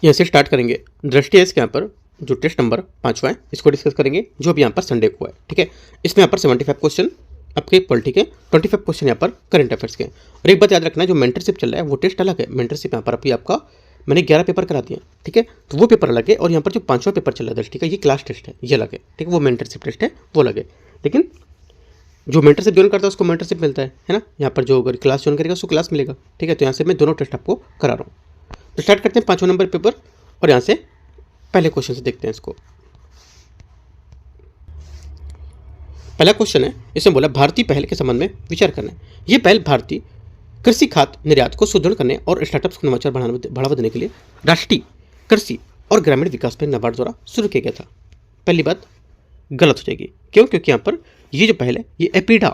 यहाँ से स्टार्ट करेंगे। दृष्टि है इसके यहाँ पर जो टेस्ट नंबर 5वां है इसको डिस्कस करेंगे, जो भी यहाँ पर संडे को है। ठीक है, इसमें यहाँ पर 75 क्वेश्चन आपके पॉलिटी के, 25 क्वेश्चन यहाँ पर करंट अफेयर्स के। और एक बात याद रखना, जो मेंटरशिप चल रहा है वो टेस्ट अलग है। मेंटरशिप यहाँ पर अभी आपका मैंने 11 पेपर करा दिए। ठीक है, तो वो पेपर अलग है, और यहाँ पर जो 5वां पेपर चल रहा है दृष्टि का, ये क्लास टेस्ट है, ये अलग है। ठीक है, वो मेंटरशिप टेस्ट है वो अलग है। लेकिन जो मेंटरशिप ज्वाइन करता है उसको मेंटरशिप मिलता है ना। यहाँ पर जो अगर क्लास ज्वाइन करेगा उसको क्लास मिलेगा। ठीक है, तो यहाँ से मैं दोनों टेस्ट आपको करा रहा हूँ। तो स्टार्ट करते हैं 5वां नंबर पेपर, और यहाँ से पहले क्वेश्चन से देखते हैं इसको। पहला क्वेश्चन है, इसमें बोला भारतीय पहल के संबंध में विचार करना है। ये पहल भारतीय कृषि खाद्य निर्यात को सुदृढ़ करने और स्टार्टअप्स को नवाचार बढ़ावा देने के लिए राष्ट्रीय कृषि और ग्रामीण विकास बैंक नाबार्ड द्वारा शुरू किया गया था। पहली बात गलत हो जाएगी, क्यों? क्योंकि यहाँ पर ये जो पहल है ये एपीडा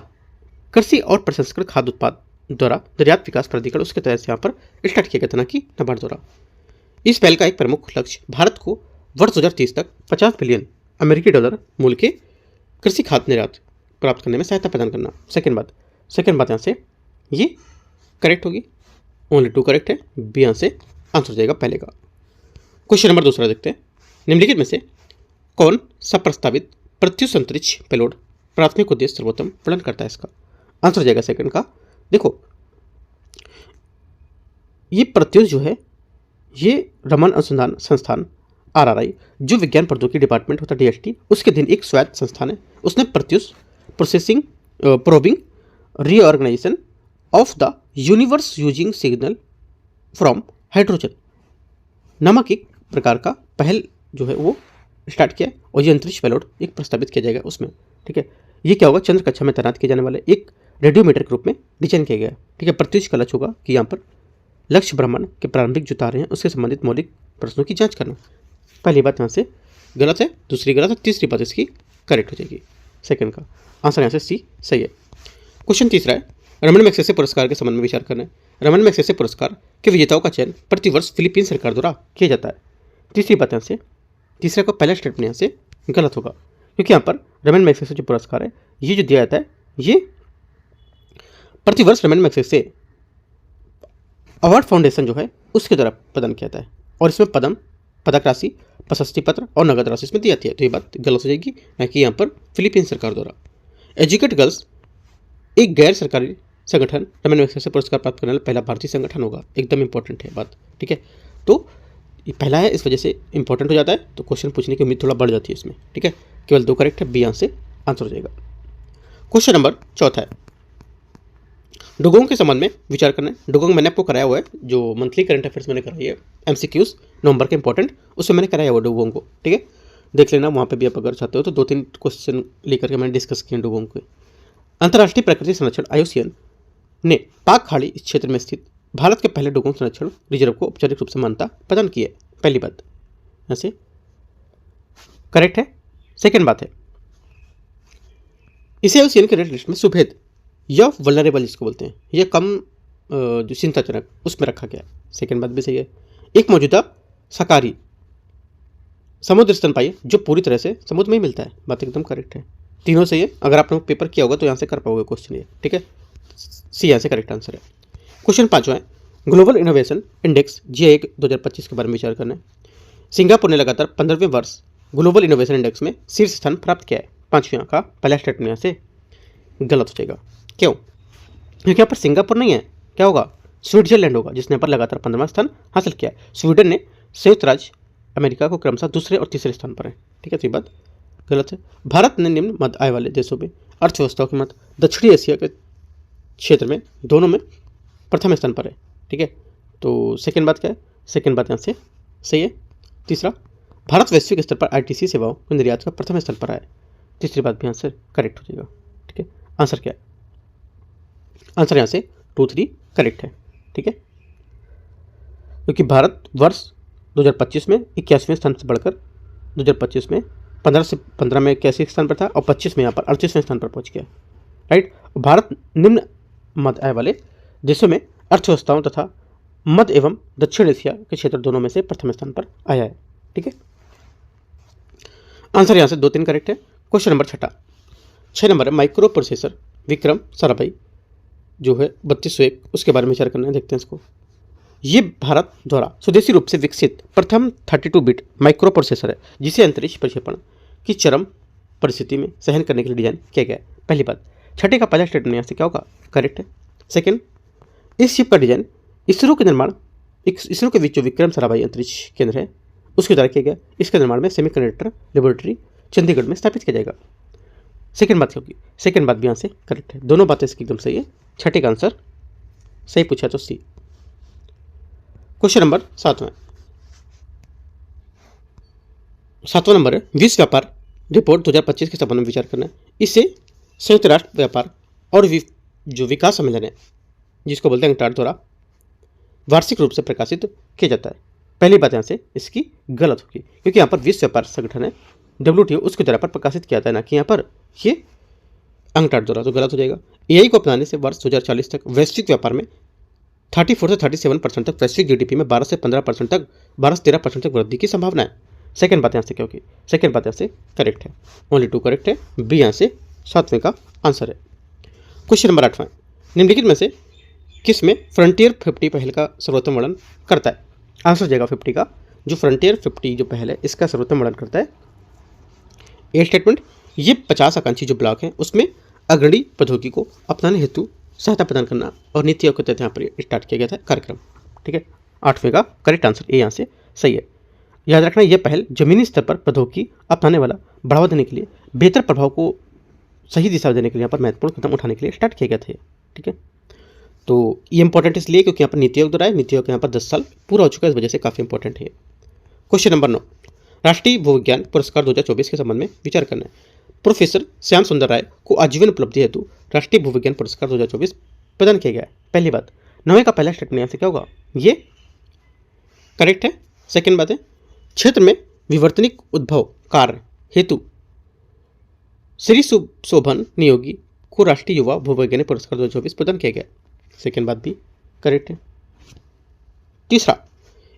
कृषि और प्रसंस्करण खाद्य उत्पाद द्वारा निर्यात विकास प्राधिकरण उसके तहत से यहाँ पर स्टार्ट किया गया था, ना कि नाबार्ड द्वारा। इस पहल का एक प्रमुख लक्ष्य भारत को वर्ष 2030 तक 50 बिलियन अमेरिकी डॉलर मूल्य के कृषि खाद्य निर्यात प्राप्त करने में सहायता प्रदान करना। सेकेंड बात यहाँ से ये करेक्ट होगी, ओनली 2 करेक्ट है, बी यहाँ से आंसर हो जाएगा पहले का। क्वेश्चन नंबर 2 देखते हैं। निम्नलिखित में से कौन सा प्रस्तावित प्रत्युष अंतरिक्ष पेलोड प्राथमिक उद्देश्य सर्वोत्तम प्रदान करता है? इसका आंसर हो जाएगा सेकंड का। देखो, ये प्रत्युष जो है ये रमन अनुसंधान संस्थान RRI, जो विज्ञान प्रौद्योगिकी डिपार्टमेंट होता है DST, उसके अधीन एक स्वायत्त संस्थान है। उसने Pratyush processing probing reorganisation of the universe using signal from hydrogen नामक एक प्रकार का पहल जो है वो स्टार्ट किया, और ये अंतरिक्ष पेलोड एक प्रस्तावित किया जाएगा उसमें। ठीक है, ये क्या होगा? चंद्र कक्षा में तैनात किए जाने वाले एक रेडियोमीटर के रूप में डिजाइन किया गया है। ठीक है, प्रत्युष का लक्ष्य होगा कि यहाँ पर लक्ष्य ब्रह्मांड के प्रारंभिक जो तारे हैं उसके संबंधित मौलिक प्रश्नों की जांच करना। पहली बात यहाँ से गलत है, दूसरी गलत है, तीसरी बात इसकी करेक्ट हो जाएगी। सेकंड का आंसर यहाँ से सी सही है। क्वेश्चन तीसरा है, रमन मैग्सेसे पुरस्कार के संबंध में विचार करना है। रमन मैग्सेसे पुरस्कार के विजेताओं का चयन प्रतिवर्ष फिलीपीन सरकार द्वारा किया जाता है। तीसरी बात यहाँ से, तीसरा का पहला स्टेटमेंट यहाँ से गलत होगा, क्योंकि यहाँ पर रमन मैग्सेसे जो पुरस्कार है ये जो दिया जाता है ये प्रतिवर्ष रमन मैग्सेसे अवार्ड फाउंडेशन जो है उसके द्वारा प्रदान किया जाता है, और इसमें पदक राशि, प्रशस्ति पत्र और नगद राशि इसमें दी जाती है। तो ये बात गलत हो जाएगी, ना कि यहाँ पर फिलीपीन सरकार द्वारा। एजुकेट गर्ल्स एक गैर सरकारी संगठन रमन मैग्सेसे पुरस्कार प्राप्त करने वाला पहला भारतीय संगठन होगा। एकदम इंपॉर्टेंट है बात। ठीक है, तो ये पहला है, इस वजह से इंपॉर्टेंट हो जाता है, तो क्वेश्चन पूछने की उम्मीद थोड़ा बढ़ जाती है इसमें। ठीक है, केवल 2 करेक्ट है, बी यहाँ से आंसर हो जाएगा। क्वेश्चन नंबर 4 है, डुगोंग के संबंध में विचार करना है। डुगोंग मैंने आपको कराया हुआ है, जो मंथली करंट अफेयर्स मैंने कराई है, MCQs नवंबर के इंपॉर्टेंट, उसमें मैंने कराया हुआ डुगोंग को। ठीक है, देख लेना वहाँ पे भी आप अगर चाहते हो तो 2-3 क्वेश्चन लेकर के मैंने डिस्कस किए डुगोंग के। अंतर्राष्ट्रीय प्रकृति संरक्षण IUCN ने पाक खाड़ी इस क्षेत्र में स्थित भारत के पहले डुगोंग संरक्षण रिजर्व को औपचारिक रूप से मान्यता प्रदान की है। पहली बात यहाँ से करेक्ट है। सेकेंड बात है, इसे IUCN के रेड लिस्ट में सुभेद या वल्नरेबल जिसको बोलते हैं, यह कम जो चिंताजनक उसमें रखा गया। सेकेंड बात भी सही है। एक मौजूदा शाकाहारी समुद्र स्तनपायी जो पूरी तरह से समुद्र में ही मिलता है, बात एकदम करेक्ट है। तीनों सही है, अगर आपने पेपर किया होगा तो यहाँ से कर पाओगे क्वेश्चन ये। ठीक है, सी यहाँ से करेक्ट आंसर है। क्वेश्चन 5 है, ग्लोबल इनोवेशन इंडेक्स GIA 2025 के बारे में विचार करना है। सिंगापुर ने लगातार 15वें वर्ष ग्लोबल इनोवेशन इंडेक्स में शीर्ष स्थान प्राप्त किया है। 5वें का पहला स्टेटमेंट यहाँ से गलत हो जाएगा। क्यों? क्योंकि यहाँ पर सिंगापुर नहीं है, क्या होगा? स्विट्जरलैंड होगा, जिसने यहाँ पर लगातार 15वां स्थान हासिल किया है। स्वीडन ने संयुक्त राज्य अमेरिका को क्रमशः दूसरे और तीसरे स्थान पर है। ठीक है, तो ये बात गलत है। भारत ने निम्न मध्य आय वाले देशों में अर्थव्यवस्थाओं के मध्य दक्षिणी एशिया के क्षेत्र में दोनों में प्रथम स्थान पर है। ठीक है, तो सेकेंड बात क्या है? सेकेंड बात यहाँ से सही है। तीसरा, भारत वैश्विक स्तर पर ITC सेवाओं के निर्यात का प्रथम स्थान पर है। तीसरी बात भी आंसर करेक्ट हो जाएगा। ठीक है, आंसर क्या है? आंसर यहाँ से 2-3 करेक्ट है। ठीक है, क्योंकि भारत वर्ष 2025 में 81वें स्थान से बढ़कर 2025 में 15 में 81 स्थान पर था, और 25 में यहाँ पर 38वें स्थान पर पहुँच गया। राइट, भारत निम्न मध्य आय वाले देशों में अर्थव्यवस्थाओं तथा मध्य एवं दक्षिण एशिया के क्षेत्र दोनों में से प्रथम स्थान पर आया है। ठीक है, आंसर यहाँ से 2-3 करेक्ट है। क्वेश्चन नंबर 6 नंबर है, माइक्रो प्रोसेसर विक्रम साराभाई जो है 3201 उसके बारे में विचार करना है। देखते हैं इसको। ये भारत द्वारा स्वदेशी रूप से विकसित प्रथम 32 बिट माइक्रो प्रोसेसर है जिसे अंतरिक्ष प्रक्षेपण की चरम परिस्थिति में सहन करने के लिए डिजाइन किया गया है। पहली बात, छठे का पहला स्टेटमेंट यहाँ से क्या होगा, करेक्ट है। सेकंड, इस शिप का डिजाइन इसरो के निर्माण, इसरो के बीच जो विक्रम साराभाई अंतरिक्ष केंद्र है उसके द्वारा किया गया। इसके निर्माण में सेमीकंडक्टर लेबोरेटरी चंडीगढ़ में स्थापित किया जाएगा। सेकंड बात क्या होगी, सेकंड बात भी यहाँ से करेक्ट है। दोनों बातें इसकी एकदम सही है। छठे का आंसर सही पूछा तो सी। क्वेश्चन नंबर 7वां नंबर है विश्व व्यापार रिपोर्ट 2025 के संबंध में विचार करना है। इससे संयुक्त राष्ट्र व्यापार और जो विकास सम्मेलन है जिसको बोलते हैं UNCTAD द्वारा वार्षिक रूप से प्रकाशित किया जाता है। पहली बात यहाँ से इसकी गलत होगी क्योंकि यहाँ पर विश्व व्यापार संगठन है WTO उसके द्वारा पर प्रकाशित किया जाता है ना कि यहाँ पर ये UNCTAD द्वारा, तो गलत हो जाएगा। AI को अपनाने से वर्ष 2040 तक वैश्विक व्यापार में 34 से 37% तक, वैश्विक GDP में 12 से 15% तक, 12 से 13% तक वृद्धि की संभावना है। सेकंड बात यहाँ से क्या होगी, सेकंड बात यहाँ से करेक्ट है। ओनली 2 करेक्ट है। बी यहाँ से 7वें का आंसर है। क्वेश्चन नंबर 8वां, निम्नलिखित में से किस में फ्रंटियर 50 पहल का सर्वोत्तम वर्णन करता है। आंसर जाएगा 50 का, जो फ्रंटियर 50 जो पहल है इसका सर्वोत्तम वर्णन करता है। ए स्टेटमेंट, ये 50 आकांक्षी जो ब्लॉक हैं उसमें अग्रणी प्रौद्योगिकी को अपनाने हेतु सहायता प्रदान करना और नीतियों के तहत यहाँ पर स्टार्ट किया गया था कार्यक्रम। ठीक है, 8वें का करेक्ट आंसर ए यहाँ से सही है। याद रखना यह पहल जमीनी स्तर पर प्रौद्योगिकी अपनाने वाला बढ़ावा देने के लिए, बेहतर प्रभाव को सही दिशा देने के लिए यहाँ पर महत्वपूर्ण कदम उठाने के लिए स्टार्ट किया गया था। ठीक है, तो ये इंपॉर्टेंट इसलिए क्योंकि यहाँ पर नीति आयोग द्वारा है, नीति आयोग यहाँ पर 10 साल पूरा हो चुका है, इस वजह से काफ़ी इंपॉर्टेंट है। क्वेश्चन नंबर 9, राष्ट्रीय भूविज्ञान पुरस्कार 2024 के संबंध में विचार करना है। प्रोफेसर श्याम सुंदर राय को आजीवन उपलब्धि हेतु राष्ट्रीय भूविज्ञान पुरस्कार 2024 प्रदान किया गया है। पहली बात, 9वें का पहला स्टेटमेंट यहाँ से क्या होगा, ये करेक्ट है। सेकंड बात है, क्षेत्र में विवर्तनिक उद्भव कार्य हेतु श्री शोभन नियोगी को राष्ट्रीय युवा भूवैज्ञानिक पुरस्कार 2024 प्रदान किया गया। सेकंड बात भी करेक्ट है। तीसरा,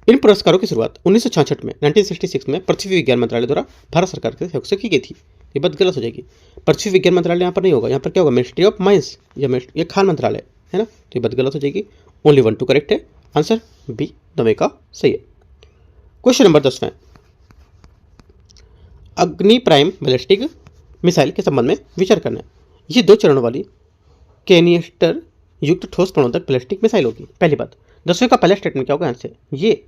इन पुरस्कारों की शुरुआत 1966 में 1966 में पृथ्वी विज्ञान मंत्रालय द्वारा भारत सरकार के सहयोग से की गई थी। ये बात गलत हो जाएगी, पृथ्वी विज्ञान मंत्रालय यहाँ पर नहीं होगा, यहाँ पर क्या होगा, मिनिस्ट्री ऑफ माइंस या ये खान मंत्रालय है ना, तो ये बात गलत हो जाएगी। ओनली 1 2 करेक्ट है। आंसर बी 9वें का सही है। क्वेश्चन नंबर 10वां, अग्नि प्राइम बैलिस्टिक मिसाइल के संबंध में विचार करना है। ये 2 चरणों वाली कैनिस्टर युक्त ठोस प्रणोदक बैलिस्टिक मिसाइल होगी। पहली बात, 10वें का पहला स्टेटमेंट क्या होगा, आंसर ये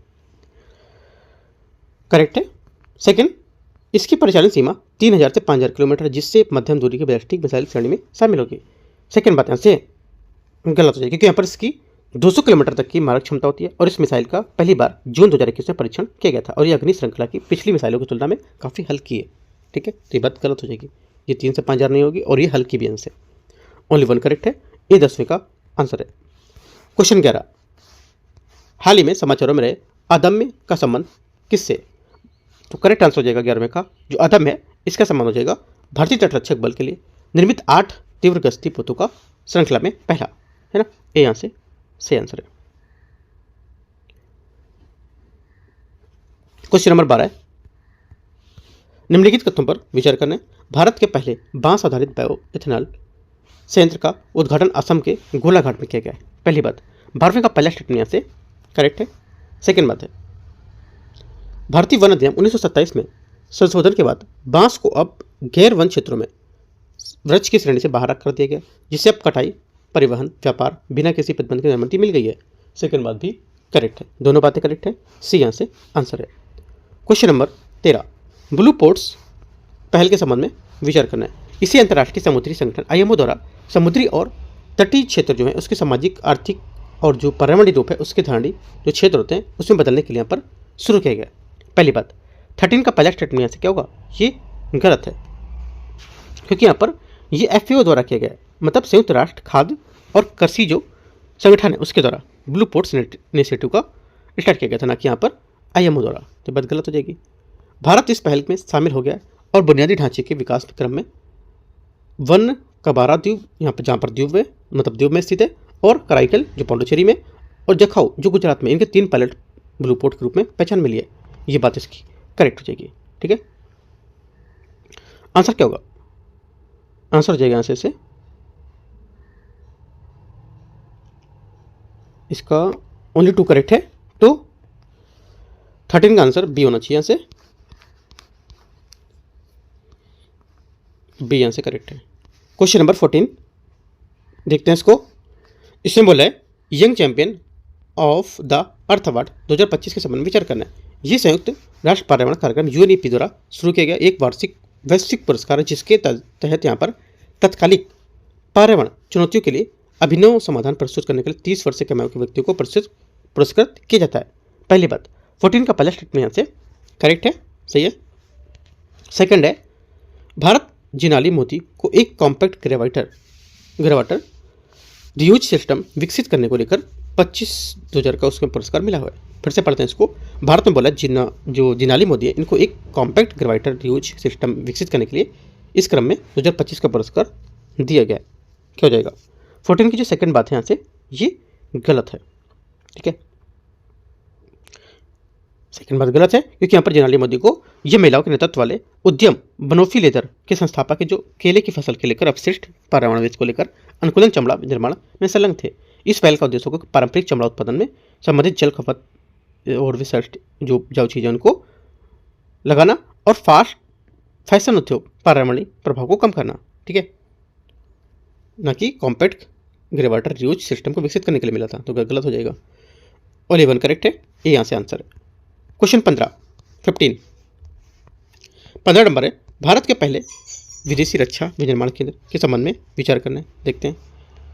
करेक्ट है। सेकंड, इसकी परिचालन सीमा 3000 से 5000 किलोमीटर जिससे मध्यम दूरी के बैलिस्टिक मिसाइल श्रेणी में शामिल होगी। सेकंड बात यहाँ से गलत हो जाएगी क्योंकि यहाँ पर इसकी 200 किलोमीटर तक की मारक क्षमता होती है और इस मिसाइल का पहली बार जून 2021 में परीक्षण किया गया था और ये अग्नि श्रृंखला की पिछली मिसाइलों की तुलना में काफ़ी हल्की है। ठीक है, तो ये बात गलत हो जाएगी, ये 3 से 5000 नहीं होगी और ये हल्की भी आंसर। ओनली 1 करेक्ट है। ये 10वें का आंसर है। क्वेश्चन 11, हाल ही में समाचारों में रहे अदम्य का संबंध किससे, तो करेक्ट आंसर हो जाएगा 11वें का, जो अदम्य है इसका संबंध हो जाएगा भारतीय तटरक्षक बल के लिए निर्मित 8 तीव्र गश्ती पोतों का श्रृंखला में पहला, है ना, ये यहाँ से सही आंसर है। क्वेश्चन नंबर 12 है, निम्नलिखित कथनों पर विचार करना है। भारत के पहले बांस आधारित बायो इथेनॉल संयंत्र का उद्घाटन असम के गोलाघाट में किया गया है। पहली बात, 12वें का पहला स्टेटमेंट यहाँ से करेक्ट है। सेकंड बात है, भारतीय वन अधिनियम 1927 में संशोधन के बाद बांस को अब गैर वन क्षेत्रों में वृक्ष की श्रेणी से बाहर कर दिया गया जिससे अब कटाई, परिवहन, व्यापार बिना किसी प्रतिबंध की अनुमति मिल गई है। सेकंड बात भी करेक्ट है, दोनों बातें करेक्ट है। सी यहाँ से आंसर है। क्वेश्चन नंबर 13, ब्लू पोर्ट्स पहल के संबंध में विचार करना है। इसी अंतर्राष्ट्रीय समुद्री संगठन IMO द्वारा समुद्री और तटीय क्षेत्र जो है उसके सामाजिक, आर्थिक और जो पर्यावरणीय रूप है उसके धारणी जो क्षेत्र होते हैं उसमें बदलने के लिए यहाँ पर शुरू किया गया। पहली बात, 13 का पहला स्टेटमेंट यहाँ से क्या होगा, ये गलत है क्योंकि यहाँ पर ये FAO द्वारा किया गया है, मतलब संयुक्त राष्ट्र खाद्य और कृषि जो संगठन है उसके द्वारा ब्लू पोर्ट्स इनिशिएटिव का स्टार्ट किया गया था, ना कि यहाँ पर IMO द्वारा, तो बात गलत हो जाएगी। भारत इस पहल में शामिल हो गया और बुनियादी ढांचे के विकास क्रम में वन कबारा द्वीप यहाँ पर, जहाँ पर द्वीप है मतलब द्वीप में स्थित है, और कराईकल जो पांडुचेरी में, और जखाऊ जो गुजरात में, इनके 3 पायलट ब्लू पोर्ट के रूप में पहचान मिली है। ये बात इसकी करेक्ट हो जाएगी। ठीक है, आंसर क्या होगा, आंसर हो जाएगा आंसर से इसका ओनली 2 करेक्ट है। तो 13 का आंसर बी होना चाहिए, यहाँ से बी यहाँ से करेक्ट है। क्वेश्चन नंबर 14 देखते हैं इसको। इसमें बोला है young champion of the earth award 2025 के संबंध में विचार करना है। ये संयुक्त राष्ट्र पर्यावरण कार्यक्रम यूएनईपी द्वारा शुरू किया गया एक वार्षिक वैश्विक पुरस्कार है, जिसके तहत यहाँ पर तत्कालिक पर्यावरण चुनौतियों के लिए अभिनव समाधान प्रस्तुत करने के लिए 30 वर्ष से कम आयु के व्यक्तियों को पुरस्कृत किया जाता है। पहली बात 14 का पहला स्टेटमेंट यहाँ से करेक्ट है, सही है। सेकंड है भारत जिनाली मोदी को एक कॉम्पैक्ट ग्रेवाटर रियूज सिस्टम विकसित करने को लेकर 25,000 का उसमें पुरस्कार मिला हुआ है। फिर से पढ़ते हैं इसको। भारत में बोला जो जिनाली मोदी है इनको एक कॉम्पैक्ट ग्रेवाटर रियूज सिस्टम विकसित करने के लिए इस क्रम में 2025 का पुरस्कार दिया गया है। क्या हो जाएगा? 14 की जो सेकंड बात है यहाँ से ये गलत है, ठीक है। सेकंड बात गलत है क्योंकि यहाँ पर जिनाली मोदी को ये महिलाओं के नेतृत्व वाले उद्यम बनोफी लेदर के संस्थापक है, जो केले की फसल के लेकर अपशिष्ट पर्यावरण को लेकर अनुकूलन चमड़ा निर्माण में संलग्न थे। इस पहल का उद्देश्य होगा पारंपरिक चमड़ा उत्पादन में संबंधित जल खपत और रिसर्च जो चीज़ें उनको लगाना और फास्ट फैशन उद्योग पर्यावरणीय प्रभाव को कम करना, ठीक है, ना कि कॉम्पैक्ट ग्रेवाटर रियूज सिस्टम को विकसित करने के लिए मिला था, तो गलत हो जाएगा। और 11 करेक्ट है, ये यहाँ से आंसर है। क्वेश्चन 15 नंबर है भारत के पहले विदेशी रक्षा विनिर्माण केंद्र के संबंध में विचार करना है। देखते हैं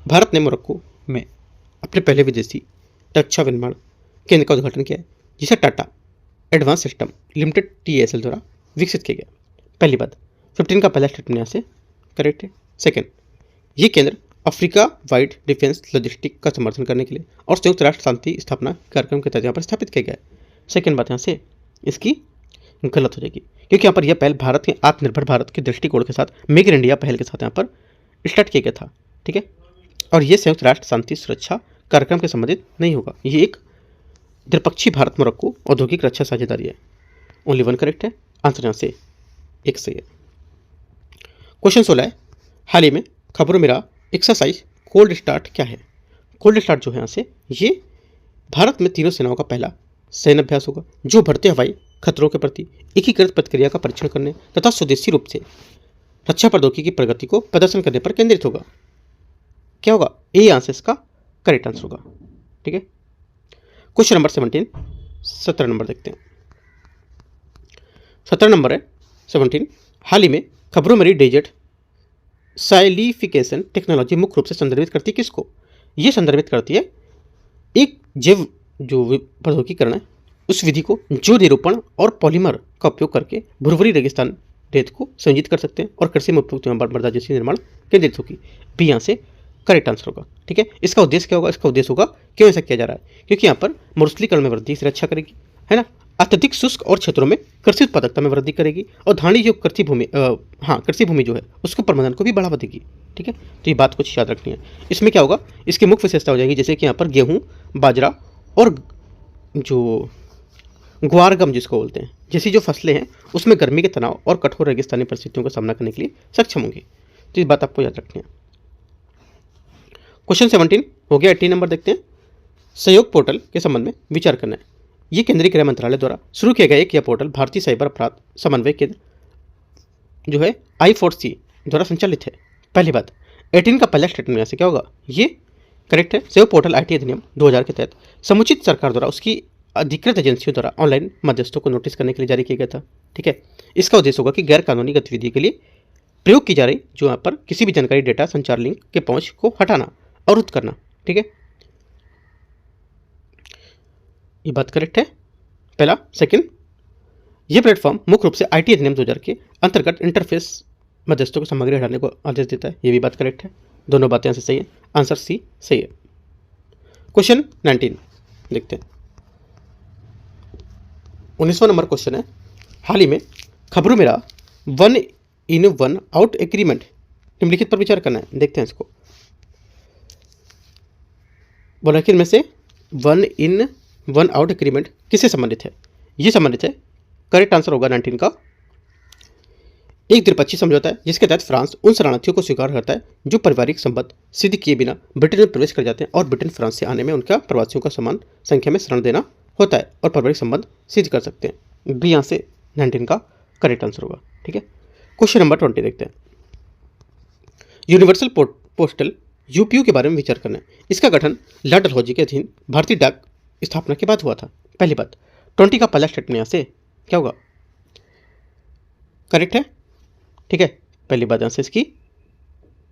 भारत ने मोरक्को में अपने पहले विदेशी रक्षा विनिर्माण केंद्र का उद्घाटन किया है, जिसे Tata advance system limited TASL द्वारा विकसित किया गया। पहली बात 15 का पहला स्टेटमेंट यहाँ से करेक्ट है। सेकेंड, ये केंद्र अफ्रीका वाइड डिफेंस लॉजिस्टिक का समर्थन करने के लिए और संयुक्त राष्ट्र शांति स्थापना कार्यक्रम के तहत यहाँ पर स्थापित किया गया है। सेकेंड बात यहाँ से इसकी गलत हो जाएगी क्योंकि यहाँ पर यह पहल भारत के आत्मनिर्भर भारत के दृष्टिकोण के साथ मेक इन इंडिया पहल के साथ यहाँ पर स्टार्ट किया गया था, ठीक है। और ये संयुक्त राष्ट्र शांति सुरक्षा कार्यक्रम के संबंधित नहीं होगा। ये एक द्विपक्षीय भारत मोरक्को औद्योगिक रक्षा साझेदारी है। ओनली 1 करेक्ट है, आंसर यहाँ से एक सही है। क्वेश्चन 16 है हाल ही में खबरों में रहा एक्सरसाइज कोल्ड स्टार्ट क्या है? कोल्ड स्टार्ट जो है यहाँ से ये भारत में तीनों सेनाओं का पहला सैन्य अभ्यास होगा, जो बढ़ते हवाई खतरों के प्रति एकीकृत प्रतिक्रिया का परीक्षण करने तथा स्वदेशी रूप से रक्षा प्रौद्योगिकी की प्रगति को प्रदर्शन करने पर केंद्रित होगा। क्या होगा? ए आंसर इसका करेक्ट आंसर होगा, ठीक है। क्वेश्चन नंबर 17 नंबर देखते हैं। 17 नंबर है 17 हाल ही में खबरों में रही डेजर्ट साइलिफिकेशन टेक्नोलॉजी मुख्य रूप से संदर्भित करती है किसको? ये संदर्भित करती है एक जैव जो प्रौद्योगिकीकरण है उस विधि को, जो निरूपण और पॉलीमर का उपयोग करके भुरभुरी रेगिस्तान रेत को संयोजित कर सकते हैं और कृषि में उपयुक्त मृदा जैसी निर्माण केंद्रित होगी। बी यहाँ से करेक्ट आंसर होगा, ठीक है। इसका उद्देश्य क्या होगा? इसका उद्देश्य होगा क्यों ऐसा किया जा रहा है? क्योंकि यहाँ पर मरुस्थलीकरण में वृद्धि से रक्षा करेगी, है ना, अत्यधिक शुष्क और क्षेत्रों में कृषि उत्पादकता में वृद्धि करेगी और धानी जो कृषि भूमि जो है उसको प्रबंधन को भी बढ़ावा देगी, ठीक है। तो ये बात कुछ याद रखनी है। इसमें क्या होगा? इसकी मुख्य विशेषता हो जाएगी जैसे कि यहाँ पर गेहूँ, बाजरा और जो ग्वार गम जिसको बोलते हैं, जैसी जो फसलें हैं उसमें गर्मी के तनाव और कठोर रेगिस्तानी परिस्थितियों का सामना करने के लिए सक्षम होंगी। तो इस बात आपको याद रखनी है। क्वेश्चन 17 हो गया। 18 नंबर देखते हैं। सहयोग पोर्टल के संबंध में विचार करना है। ये केंद्रीय गृह मंत्रालय द्वारा शुरू किया गया एक यह पोर्टल भारतीय साइबर अपराध समन्वय केंद्र जो है I4C द्वारा संचालित है। पहली बात 18 का पहला स्टेटमेंट यहाँ से क्या होगा? ये करेक्ट है। सहयोग पोर्टल IT अधिनियम 2000 के तहत समुचित सरकार द्वारा उसकी अधिकृत एजेंसियों द्वारा ऑनलाइन मध्यस्थों को नोटिस करने के लिए जारी किया गया था, ठीक है। इसका उद्देश्य होगा कि गैर कानूनी गतिविधि के लिए प्रयोग की जा रही जो यहाँ पर किसी भी जानकारी, डेटा, संचार लिंक के पहुंच को हटाना, अवरुद्ध करना, ठीक है। ये बात करेक्ट है पहला। सेकंड, ये प्लेटफॉर्म मुख्य रूप से IT अधिनियम 2000 के अंतर्गत इंटरफेस मध्यस्थों को सामग्री हटाने को आदेश देता है। ये भी बात करेक्ट है। दोनों बातें यहाँ से सही है। आंसर सी सही है। क्वेश्चन 19 देखते हैं। 19वां नंबर क्वेश्चन है हाल ही में खबरों में रहा 1 in 1 out एग्रीमेंट निम्नलिखित पर विचार करना है। देखते हैं इसको। बोला कि इनमें से 1 in 1 out एग्रीमेंट किससे संबंधित है? ये संबंधित है, करेक्ट आंसर होगा 19 का, एक द्विपक्षीय समझौता है जिसके तहत फ्रांस उन शरणार्थियों को स्वीकार करता है जो पारिवारिक संबंध सिद्ध किए बिना ब्रिटेन में प्रवेश कर जाते हैं और ब्रिटेन फ्रांस से आने में उनका प्रवासियों का समान संख्या में शरण देना होता है और पारिवारिक संबंध सिद्ध कर सकते हैं। बी यहाँ से 19 का करेक्ट आंसर होगा। ठीक है, क्वेश्चन नंबर 20 देखते हैं। यूनिवर्सल पोस्टल यूपीयू के बारे में विचार करना है। इसका गठन लॉर्ड डलहौजी के अधीन भारतीय डाक स्थापना के बाद हुआ था। पहली बात, 20 का पहला स्टेटमेंट यहाँ से क्या होगा, करेक्ट है। ठीक है, पहली बात यहाँ से इसकी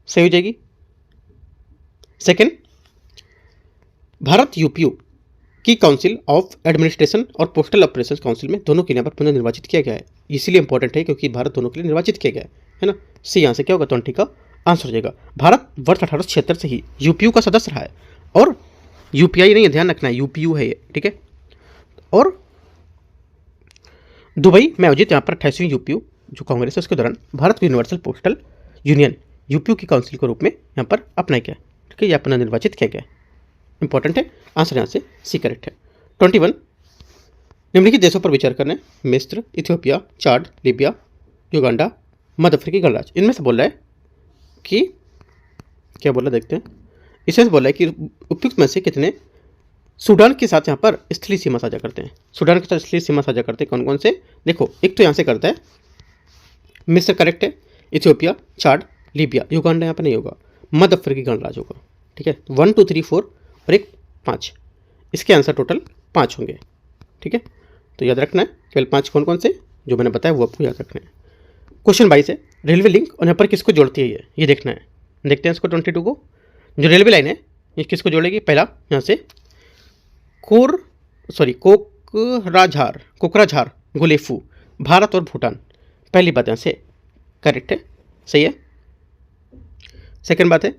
सही हो जाएगी। सेकंड, भारत यूपीयू की काउंसिल ऑफ एडमिनिस्ट्रेशन और पोस्टल ऑपरेशंस काउंसिल में दोनों के यहाँ पर पुनर्निर्वाचित किया गया है। इसीलिए इंपॉर्टेंट है क्योंकि भारत दोनों के लिए निर्वाचित किया गया है ना। सी यहाँ से क्या होगा, 20 का आंसर हो जाएगा। भारत वर्ष 1876 से ही यूपीयू का सदस्य रहा है और यूपीआई नहीं है, ध्यान रखना है, यूपीयू है ये। ठीक है, और दुबई में आयोजित यहाँ पर 28वीं यूपीयू जो कांग्रेस है उसके दौरान भारत को यूनिवर्सल पोस्टल यूनियन यूपीयू की काउंसिल के रूप में यहाँ पर अपनाया गया। ठीक है, यह पुनर्निर्वाचित किया गया। इंपॉर्टेंट है, आंसर यहाँ से सी करेक्ट है। 21, निम्नलिखित देशों पर विचार करना है। मिस्र, इथियोपिया, चाड, लीबिया, युगांडा, मध्य अफ्रीकी गणराज्य। इनमें से बोल रहा है कि क्या बोला देखते हैं। इसमें से बोल रहा है कि उपयुक्त में से कितने सूडान के साथ यहाँ पर स्थलीय सीमा साझा करते हैं। सूडान के साथ स्थलीय सीमा साझा करते हैं कौन कौन से, देखो एक तो यहाँ से करता है मिस्र करेक्ट है, इथियोपिया, चाड, लीबिया, युगांडा यहाँ पर नहीं होगा, मध्य अफ्रीकी गणराज्य होगा। ठीक है, 1 2 3 4 और एक 5, इसके आंसर टोटल 5 होंगे। ठीक है, तो याद रखना है केवल 5 कौन कौन से जो मैंने बताया वो आपको याद रखना है। क्वेश्चन 22 है, रेलवे लिंक और यहाँ पर किसको जोड़ती है ये देखना है। देखते हैं इसको 22 को। जो रेलवे लाइन है ये किसको जोड़ेगी, पहला यहाँ से कोकराझार गुलेफू, भारत और भूटान। पहली बात यहाँ से करेक्ट है, सही है। सेकंड बात है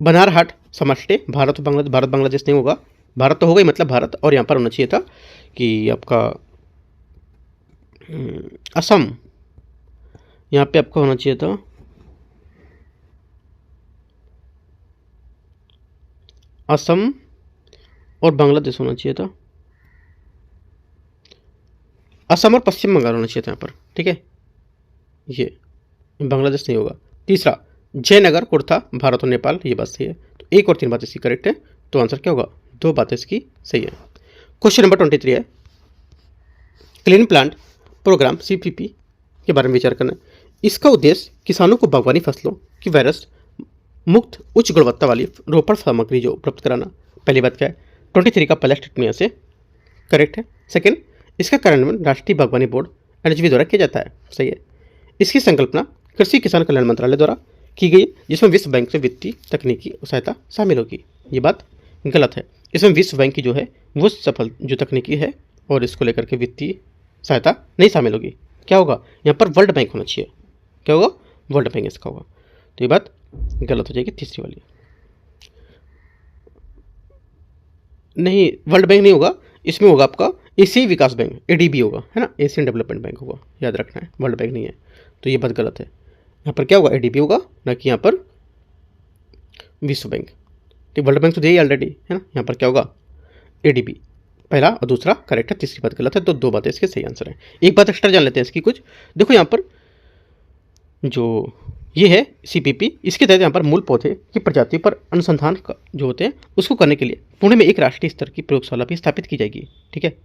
बनारहाट समष्टे, भारत बांग्लादेश नहीं होगा, भारत तो होगा ही मतलब भारत, और यहाँ पर होना चाहिए था कि आपका असम, यहाँ पे आपका होना चाहिए था असम और बांग्लादेश होना चाहिए था, असम और पश्चिम बंगाल होना चाहिए था यहाँ पर। ठीक है, ये बांग्लादेश नहीं होगा। तीसरा जयनगर कुर्था, भारत और नेपाल, ये बात सही है। तो 1 और 3 बात इसकी करेक्ट है, तो आंसर क्या होगा, 2 बातें इसकी सही है। क्वेश्चन नंबर 23 है, क्लीन प्लांट प्रोग्राम CPP के बारे में विचार करना है। इसका उद्देश्य किसानों को बागवानी फसलों की वायरस मुक्त उच्च गुणवत्ता वाली रोपण सामग्री जो उपलब्ध कराना। पहली बात क्या है, 23 का पहला स्टेटमेंट यहाँ से करेक्ट है। सेकंड, इसका कार्यान्वयन राष्ट्रीय बागवानी बोर्ड NHB द्वारा किया जाता है, सही है। इसकी संकल्पना कृषि किसान कल्याण मंत्रालय द्वारा की गई, जिसमें विश्व बैंक से वित्तीय तकनीकी सहायता शामिल होगी। ये बात गलत है, इसमें विश्व बैंक की जो है वो सफल जो तकनीकी है और इसको लेकर के वित्तीय सहायता नहीं शामिल होगी। क्या होगा, यहाँ पर वर्ल्ड बैंक होना चाहिए। क्या होगा, वर्ल्ड बैंक इसका होगा। तो ये बात गलत हो जाएगी, तीसरी वाली नहीं, वर्ल्ड बैंक नहीं होगा, इसमें होगा आपका एशियाई विकास बैंक, ADB होगा, है ना, एशियन डेवलपमेंट बैंक होगा, याद रखना है, वर्ल्ड बैंक नहीं है। तो ये बात गलत है, यहाँ पर क्या होगा, ADB होगा, ना कि यहाँ पर विश्व बैंक। तो वर्ल्ड बैंक तो दिया ही ऑलरेडी, है ना, यहाँ पर क्या होगा, ADB पहला और दूसरा करेक्ट है, तीसरी बात गलत है। तो 2 बातें इसके सही आंसर है। एक बात एक्स्ट्रा जान लेते हैं इसकी कुछ, देखो यहाँ पर जो ये है CPP, इसके तहत यहाँ पर मूल पौधे की प्रजातियों पर अनुसंधान जो होते हैं उसको करने के लिए पुणे में एक राष्ट्रीय स्तर की प्रयोगशाला भी स्थापित की जाएगी। ठीक है,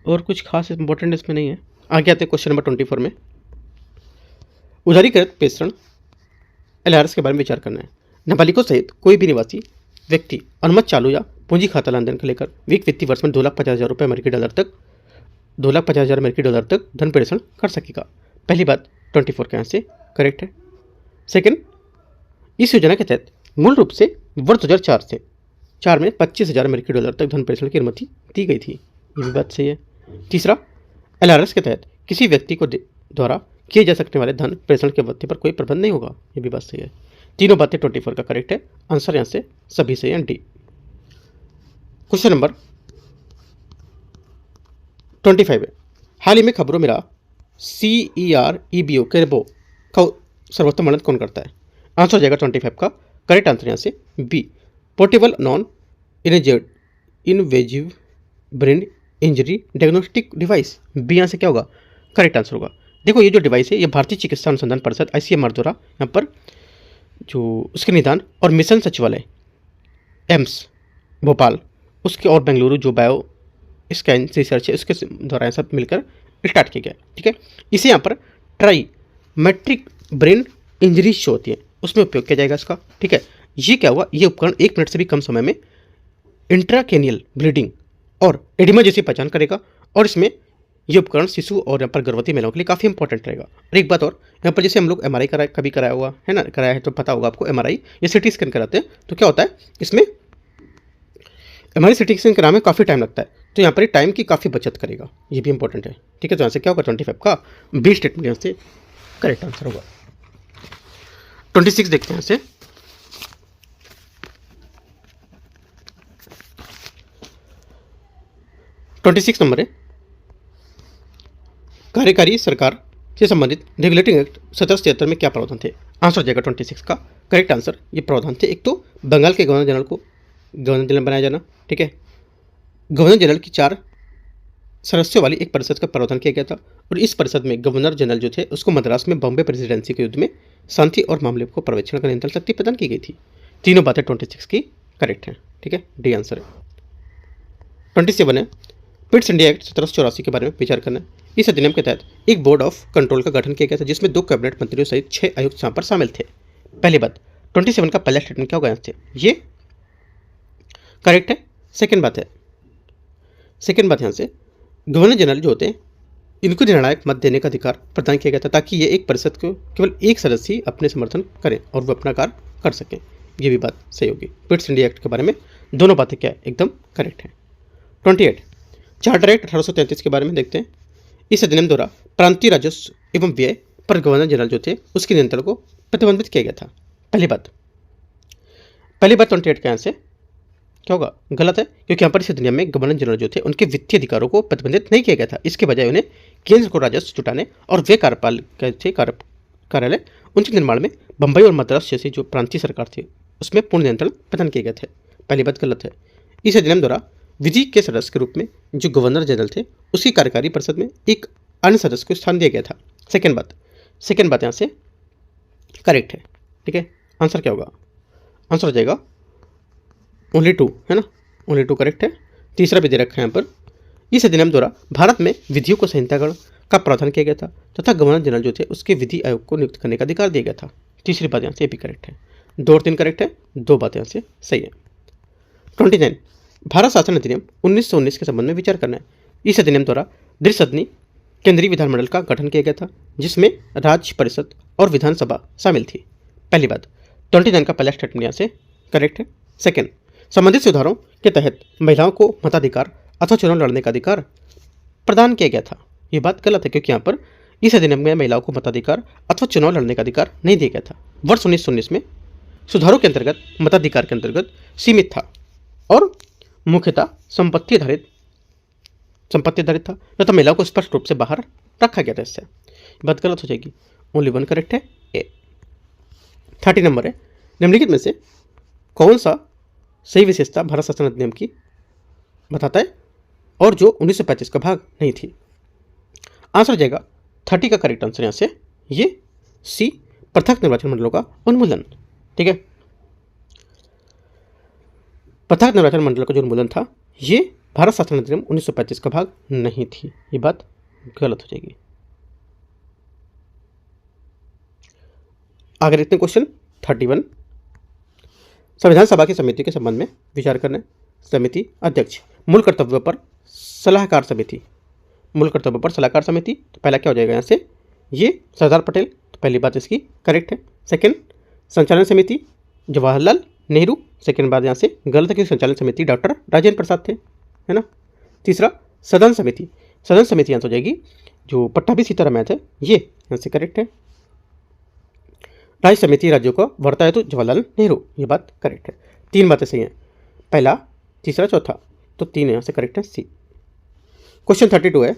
और कुछ खास इंपॉर्टेंट इसमें नहीं है। आगे आते हैं क्वेश्चन नंबर 24 में, उदारीकृत प्रेषण LRS के बारे में विचार करना है। नाबालिगों सहित कोई भी निवासी व्यक्ति अनुमत चालू या पूंजी खाता लेनदेन को लेकर वित्तीय वर्ष में 2,50,000 रुपये अमेरिकी डॉलर तक 2,50,000 अमेरिकी डॉलर तक धन प्रेषण कर सकेगा। पहली बात 24 के यहाँ से करेक्ट है। सेकंड, इस योजना के तहत मूल रूप से वर्ष 2004 में 25,000 अमेरिकी डॉलर तक धन प्रेषण की अनुमति दी गई थी, ये भी बात सही है। तीसरा, LRS के तहत किसी व्यक्ति को द्वारा किए जा सकने वाले धन प्रेषण के अवधि पर कोई प्रतिबंध नहीं होगा, ये भी बात सही है। तीनों बातें 24 का करेक्ट है, आंसर यहाँ से सभी सही है, डी। क्वेश्चन नंबर 25 है, हाल ही में खबरों में रहा CEREBO कैरेबो का सर्वोत्तम वर्णन कौन करता है। आंसर हो जाएगा 25 का करेक्ट आंसर यहाँ से B, portable non invasive brain injury diagnostic device. B यहाँ से क्या होगा, करेक्ट आंसर होगा। देखो ये जो डिवाइस है ये भारतीय चिकित्सा अनुसंधान परिषद ICMR द्वारा यहाँ पर जो उसके निदान और मिशन सचिवालय एम्स भोपाल, उसके और बेंगलुरु जो बायो स्कैन रिसर्च है उसके द्वारा सब मिलकर स्टार्ट किया गया। ठीक है, इसे यहाँ पर ट्राईमेट्रिक ब्रेन इंजरीज जो होती है उसमें उपयोग किया जाएगा इसका। ठीक है, ये क्या हुआ, ये उपकरण 1 मिनट से भी कम समय में इंट्राकेनियल ब्लीडिंग और एडिमा जैसी पहचान करेगा, और इसमें ये उपकरण शिशु और यहाँ पर गर्भवती महिलाओं के लिए काफ़ी इंपॉर्टेंट रहेगा। और एक बात और, यहाँ पर जैसे हम लोग एमआरआई कभी कराया हुआ है ना, कराया है तो पता होगा आपको, एमआरआई या सिटी स्कैन कराते हैं तो क्या होता है, इसमें एमआरआई सिटी स्कैन कराने में काफ़ी टाइम लगता है, तो यहाँ पर टाइम की काफ़ी बचत करेगा, ये भी इंपॉर्टेंट है। ठीक है, तो यहाँ से क्या होगा 25 का बी स्टेटमेंट यहाँ से करेक्ट आंसर होगा। 26 देखते हैं यहाँ से। ट्वेंटी नंबर है, कार्यकारी सरकार से संबंधित रेगुलेटिंग एक्ट 1773 में क्या प्रावधान थे? आंसर हो जाएगा 26 का करेक्ट आंसर। ये प्रावधान थे, एक तो बंगाल के गवर्नर जनरल को गवर्नर जनरल बनाया जाना। ठीक है, गवर्नर जनरल की 4 सदस्यों वाली एक परिषद का प्रावधान किया गया था, और इस परिषद में गवर्नर जनरल जो थे उसको मद्रास में बॉम्बे प्रेसिडेंसी के युद्ध में शांति और मामले को पर्यवेक्षण का नियंत्रण शक्ति प्रदान की गई थी। तीनों बातें 26 की करेक्ट हैं। ठीक है, डी आंसर है। 27 है, पिट्स इंडिया एक्ट 1784 के बारे में विचार करना है। इस अधिनियम के तहत एक बोर्ड ऑफ कंट्रोल का गठन किया गया था, जिसमें 2 कैबिनेट मंत्रियों सहित 6 आयुक्त यहाँ पर शामिल थे। पहली बात, 27 का पहला स्टेटमेंट क्या होगा यहाँ से, ये करेक्ट है। सेकेंड बात यहाँ से गवर्नर जनरल जो होते हैं इनको निर्णायक मत देने का अधिकार प्रदान किया गया था, ताकि ये एक परिषद को केवल एक सदस्य ही अपने समर्थन करें और वो अपना कार्य कर सकें। ये भी बात सही होगी। पिट्स इंडिया एक्ट के बारे में दोनों बातें क्या है, एकदम करेक्ट है। 28 चार्टर एक्ट 1833 के बारे में देखते हैं। इस अधिनियम द्वारा प्रांतीय राजस्व एवं व्यय पर गवर्नर जनरल जो थे उसके नियंत्रण को प्रतिबंधित किया गया था। पहली बात 28 का यहाँ से क्या होगा, गलत है, क्योंकि यहाँ पर इस अधिनियम में गवर्नर जनरल जो थे उनके वित्तीय अधिकारों को प्रतिबंधित नहीं किया गया था। इसके बजाय उन्हें केंद्र को राजस्व जुटाने और व्यय कार्यालय उनके निर्माण में बंबई और मद्रास जैसी जो प्रांतीय सरकार थी उसमें पूर्ण नियंत्रण प्रदान किए गए थे। पहली बात गलत है। इस अधिनियम द्वारा विधि के सदस्य के रूप में जो गवर्नर जनरल थे उसकी कार्यकारी परिषद में एक अन्य सदस्य को स्थान दिया गया था। सेकेंड बात यहाँ से करेक्ट है। ठीक है, आंसर क्या होगा, आंसर हो जाएगा ओनली 2 है ना, ओनली 2 करेक्ट है। तीसरा भी दे रखा है यहाँ पर, इस अधिनियम द्वारा भारत में विधियों को संहिताकरण का प्रावधान किया गया था तथा गवर्नर जनरल जो थे उसके विधि आयोग को नियुक्त करने का अधिकार दिया गया था। तीसरी बात यहाँ से भी करेक्ट है। 2 और 3 करेक्ट है, 2 बातें यहाँ से सही है। 29 भारत शासन अधिनियम 1919 के संबंध में विचार करना है। इस अधिनियम द्वारा द्विसदनी केंद्रीय विधानमंडल का गठन किया गया था, जिसमें राज्य परिषद और विधानसभा शामिल थी। पहली बात 29 का पहला स्टेटमेंट यहाँ से करेक्ट है। सेकेंड, संबंधित सुधारों के तहत महिलाओं को मताधिकार अथवा चुनाव लड़ने का अधिकार प्रदान किया गया था। ये बात गलत है, क्योंकि यहाँ पर इस अधिनियम में महिलाओं को मताधिकार अथवा चुनाव लड़ने का अधिकार नहीं दिया गया था। वर्ष 1919 में सुधारों के अंतर्गत मताधिकार के अंतर्गत सीमित था और मुख्यतः संपत्ति आधारित था, तथा महिलाओं को स्पष्ट रूप से बाहर रखा गया था। इससे बात गलत हो जाएगी, ओनली 1 करेक्ट है, ए। 30 नंबर है, निम्नलिखित में से कौन सा सही विशेषता भारत शासन अधिनियम की बताता है और जो 1935 का भाग नहीं थी? आंसर हो जाएगा 30 का करेक्ट आंसर यहाँ से ये सी, पृथक निर्वाचन मंडलों का उन्मूलन। ठीक है, पृथक निर्वाचन मंडल का जो उन्मूलन था ये भारत शासन अधिनियम 1935 का भाग नहीं थी। ये बात गलत हो जाएगी। आगे देखते हैं क्वेश्चन 31। संविधान सभा की समिति के संबंध में विचार करना है। समिति अध्यक्ष, मूल कर्तव्य पर सलाहकार समिति, तो पहला क्या हो जाएगा यहाँ से, ये सरदार पटेल, तो पहली बात इसकी करेक्ट है। सेकंड, संचालन समिति जवाहरलाल नेहरू, सेकंड बात यहाँ से गलत है, क्योंकि संचालन समिति डॉक्टर राजेंद्र प्रसाद थे, है ना। तीसरा, सदन समिति यहाँ हो जाएगी जो पट्टाभी सीतारामैया थे, ये यहाँ से करेक्ट है। राज्य समिति राज्यों को वर्ता है तो जवाहरलाल नेहरू, ये बात करेक्ट है। 3 बातें सही हैं, पहला, तीसरा, चौथा, तो 3 यहाँ से करेक्ट है, सी। क्वेश्चन 32 है,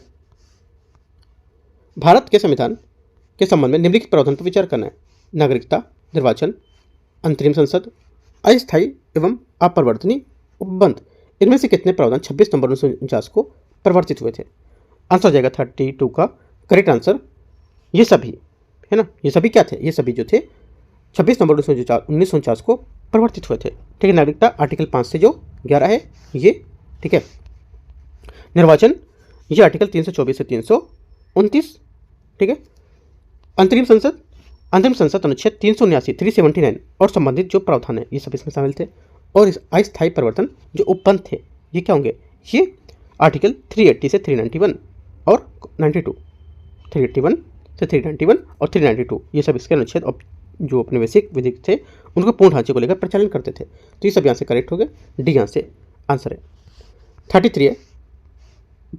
भारत के संविधान के संबंध में निम्नलिखित प्रावधान पर विचार करना है। नागरिकता, निर्वाचन, अंतरिम संसद, अस्थायी एवं अपरिवर्तनीय उपबंध, इनमें से कितने प्रावधान 26 नवंबर 1949 को परिवर्तित हुए थे? आंसर हो जाएगा 32 का करेक्ट आंसर, ये सभी, है ना। ये सभी क्या थे, ये सभी जो थे 26 नवंबर 1949 को परिवर्तित हुए थे। ठीक है, नागरिकता आर्टिकल 5 से जो 11 है ये। ठीक है, निर्वाचन ये आर्टिकल 324 से 329। ठीक है, अंतरिम संसद अनुच्छेद 379 379 और संबंधित जो प्रावधान है ये सब इसमें शामिल थे। और इस अस्थायी परिवर्तन जो उपबंध थे ये क्या होंगे, ये आर्टिकल 380 से 391 और 92, 381 से 391 और 392 ये सब इसके अनुच्छेद और जो औपनिवेशिक विधि थे उनको पूर्ण ढांचे को लेकर प्रचालन करते थे। तो ये सब यहाँ से करेक्ट हो गए, डी यहाँ से आंसर है। 33 है,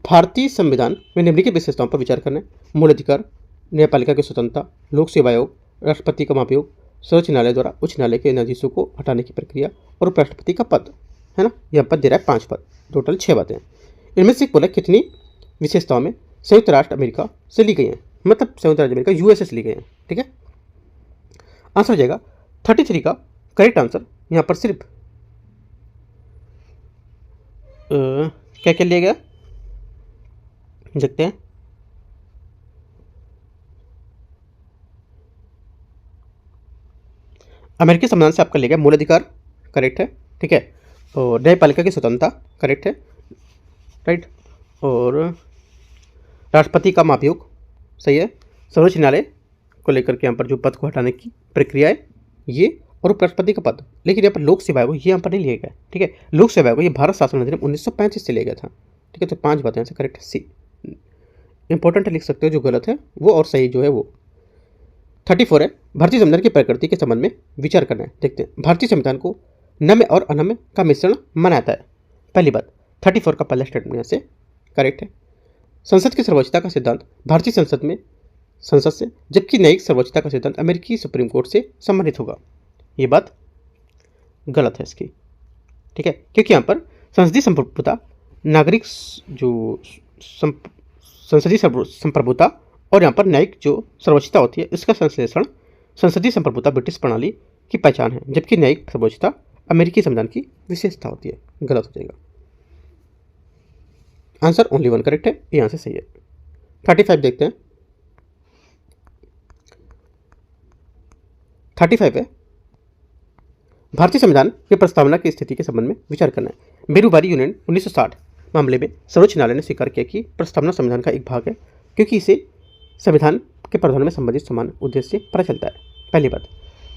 भारतीय संविधान में निम्नलिखित विशेषताओं पर विचार करना है। मूल अधिकार, न्यायपालिका की स्वतंत्रता, लोक सेवा आयोग, राष्ट्रपति का महाभियोग, सर्वोच्च न्यायालय द्वारा उच्च न्यायालय के न्यायाधीशों को हटाने की प्रक्रिया और उपराष्ट्रपति का पद, है ना। यह पद दे रहा है 5 पद, टोटल 6 बातें। इनमें से बोला कितनी विशेषताओं में संयुक्त राष्ट्र अमेरिका से ली गई हैं, मतलब संयुक्त राज्य अमेरिका यूएसए से ली गई हैं। ठीक है, आंसर हो जाएगा 33 का करेक्ट आंसर यहाँ पर सिर्फ क्या क्या लिया गया देखते हैं। अमेरिकी संविधान से आपका लिया गया मूल अधिकार, करेक्ट है। ठीक है, और न्यायपालिका की स्वतंत्रता, करेक्ट है, राइट। और राष्ट्रपति का महाभियोग, सही है। सर्वोच्च न्यायालय को लेकर के यहाँ पर जो पद को हटाने की प्रक्रिया है ये, और उपराष्ट्रपति का पद। लेकिन यहाँ पर लोक सेवा आयोग ये यहाँ पर नहीं लिया गया। ठीक है, लोक सेवा आयोग ये भारत शासन अधिनियम 1935 से लिया गया था। ठीक है, तो 5 बातें यहाँ से करेक्ट है, सी। इंपॉर्टेंट लिख सकते हो, जो गलत है वो और सही जो है वो। 34 है, भारतीय संविधान की प्रकृति के संबंध में विचार करना है। देखते हैं, भारतीय संविधान को नम्य और अनम्य का मिश्रण मनाता है। पहली बात, 34 का पहला स्टेटमेंट यहाँ से करेक्ट है। संसद की सर्वोच्चता का सिद्धांत भारतीय संसद से, जबकि न्यायिक सर्वोच्चता का सिद्धांत अमेरिकी सुप्रीम कोर्ट से संबंधित होगा। ये बात गलत है इसकी। ठीक है, क्योंकि यहाँ पर संसदीय संप्रभुता, नागरिक जो संसदीय संप्रभुता और यहाँ पर न्यायिक जो सर्वोच्चता होती है इसका संश्लेषण संसदीय संप्रभुता ब्रिटिश प्रणाली की पहचान है, जबकि न्यायिक सर्वोच्चता अमेरिकी संविधान की विशेषता होती है। गलत हो जाएगा, आंसर ओनली 1 करेक्ट है, ये यहाँ से सही है। 35 देखते हैं। 35 है, भारतीय संविधान की प्रस्तावना की स्थिति के संबंध में विचार करना है। बेरूबारी यूनियन 1960 मामले में सर्वोच्च न्यायालय ने स्वीकार किया कि प्रस्तावना संविधान का एक भाग है, क्योंकि इसे संविधान के प्रावधानों में संबंधित समान उद्देश्य से पता चलता है। पहली बात,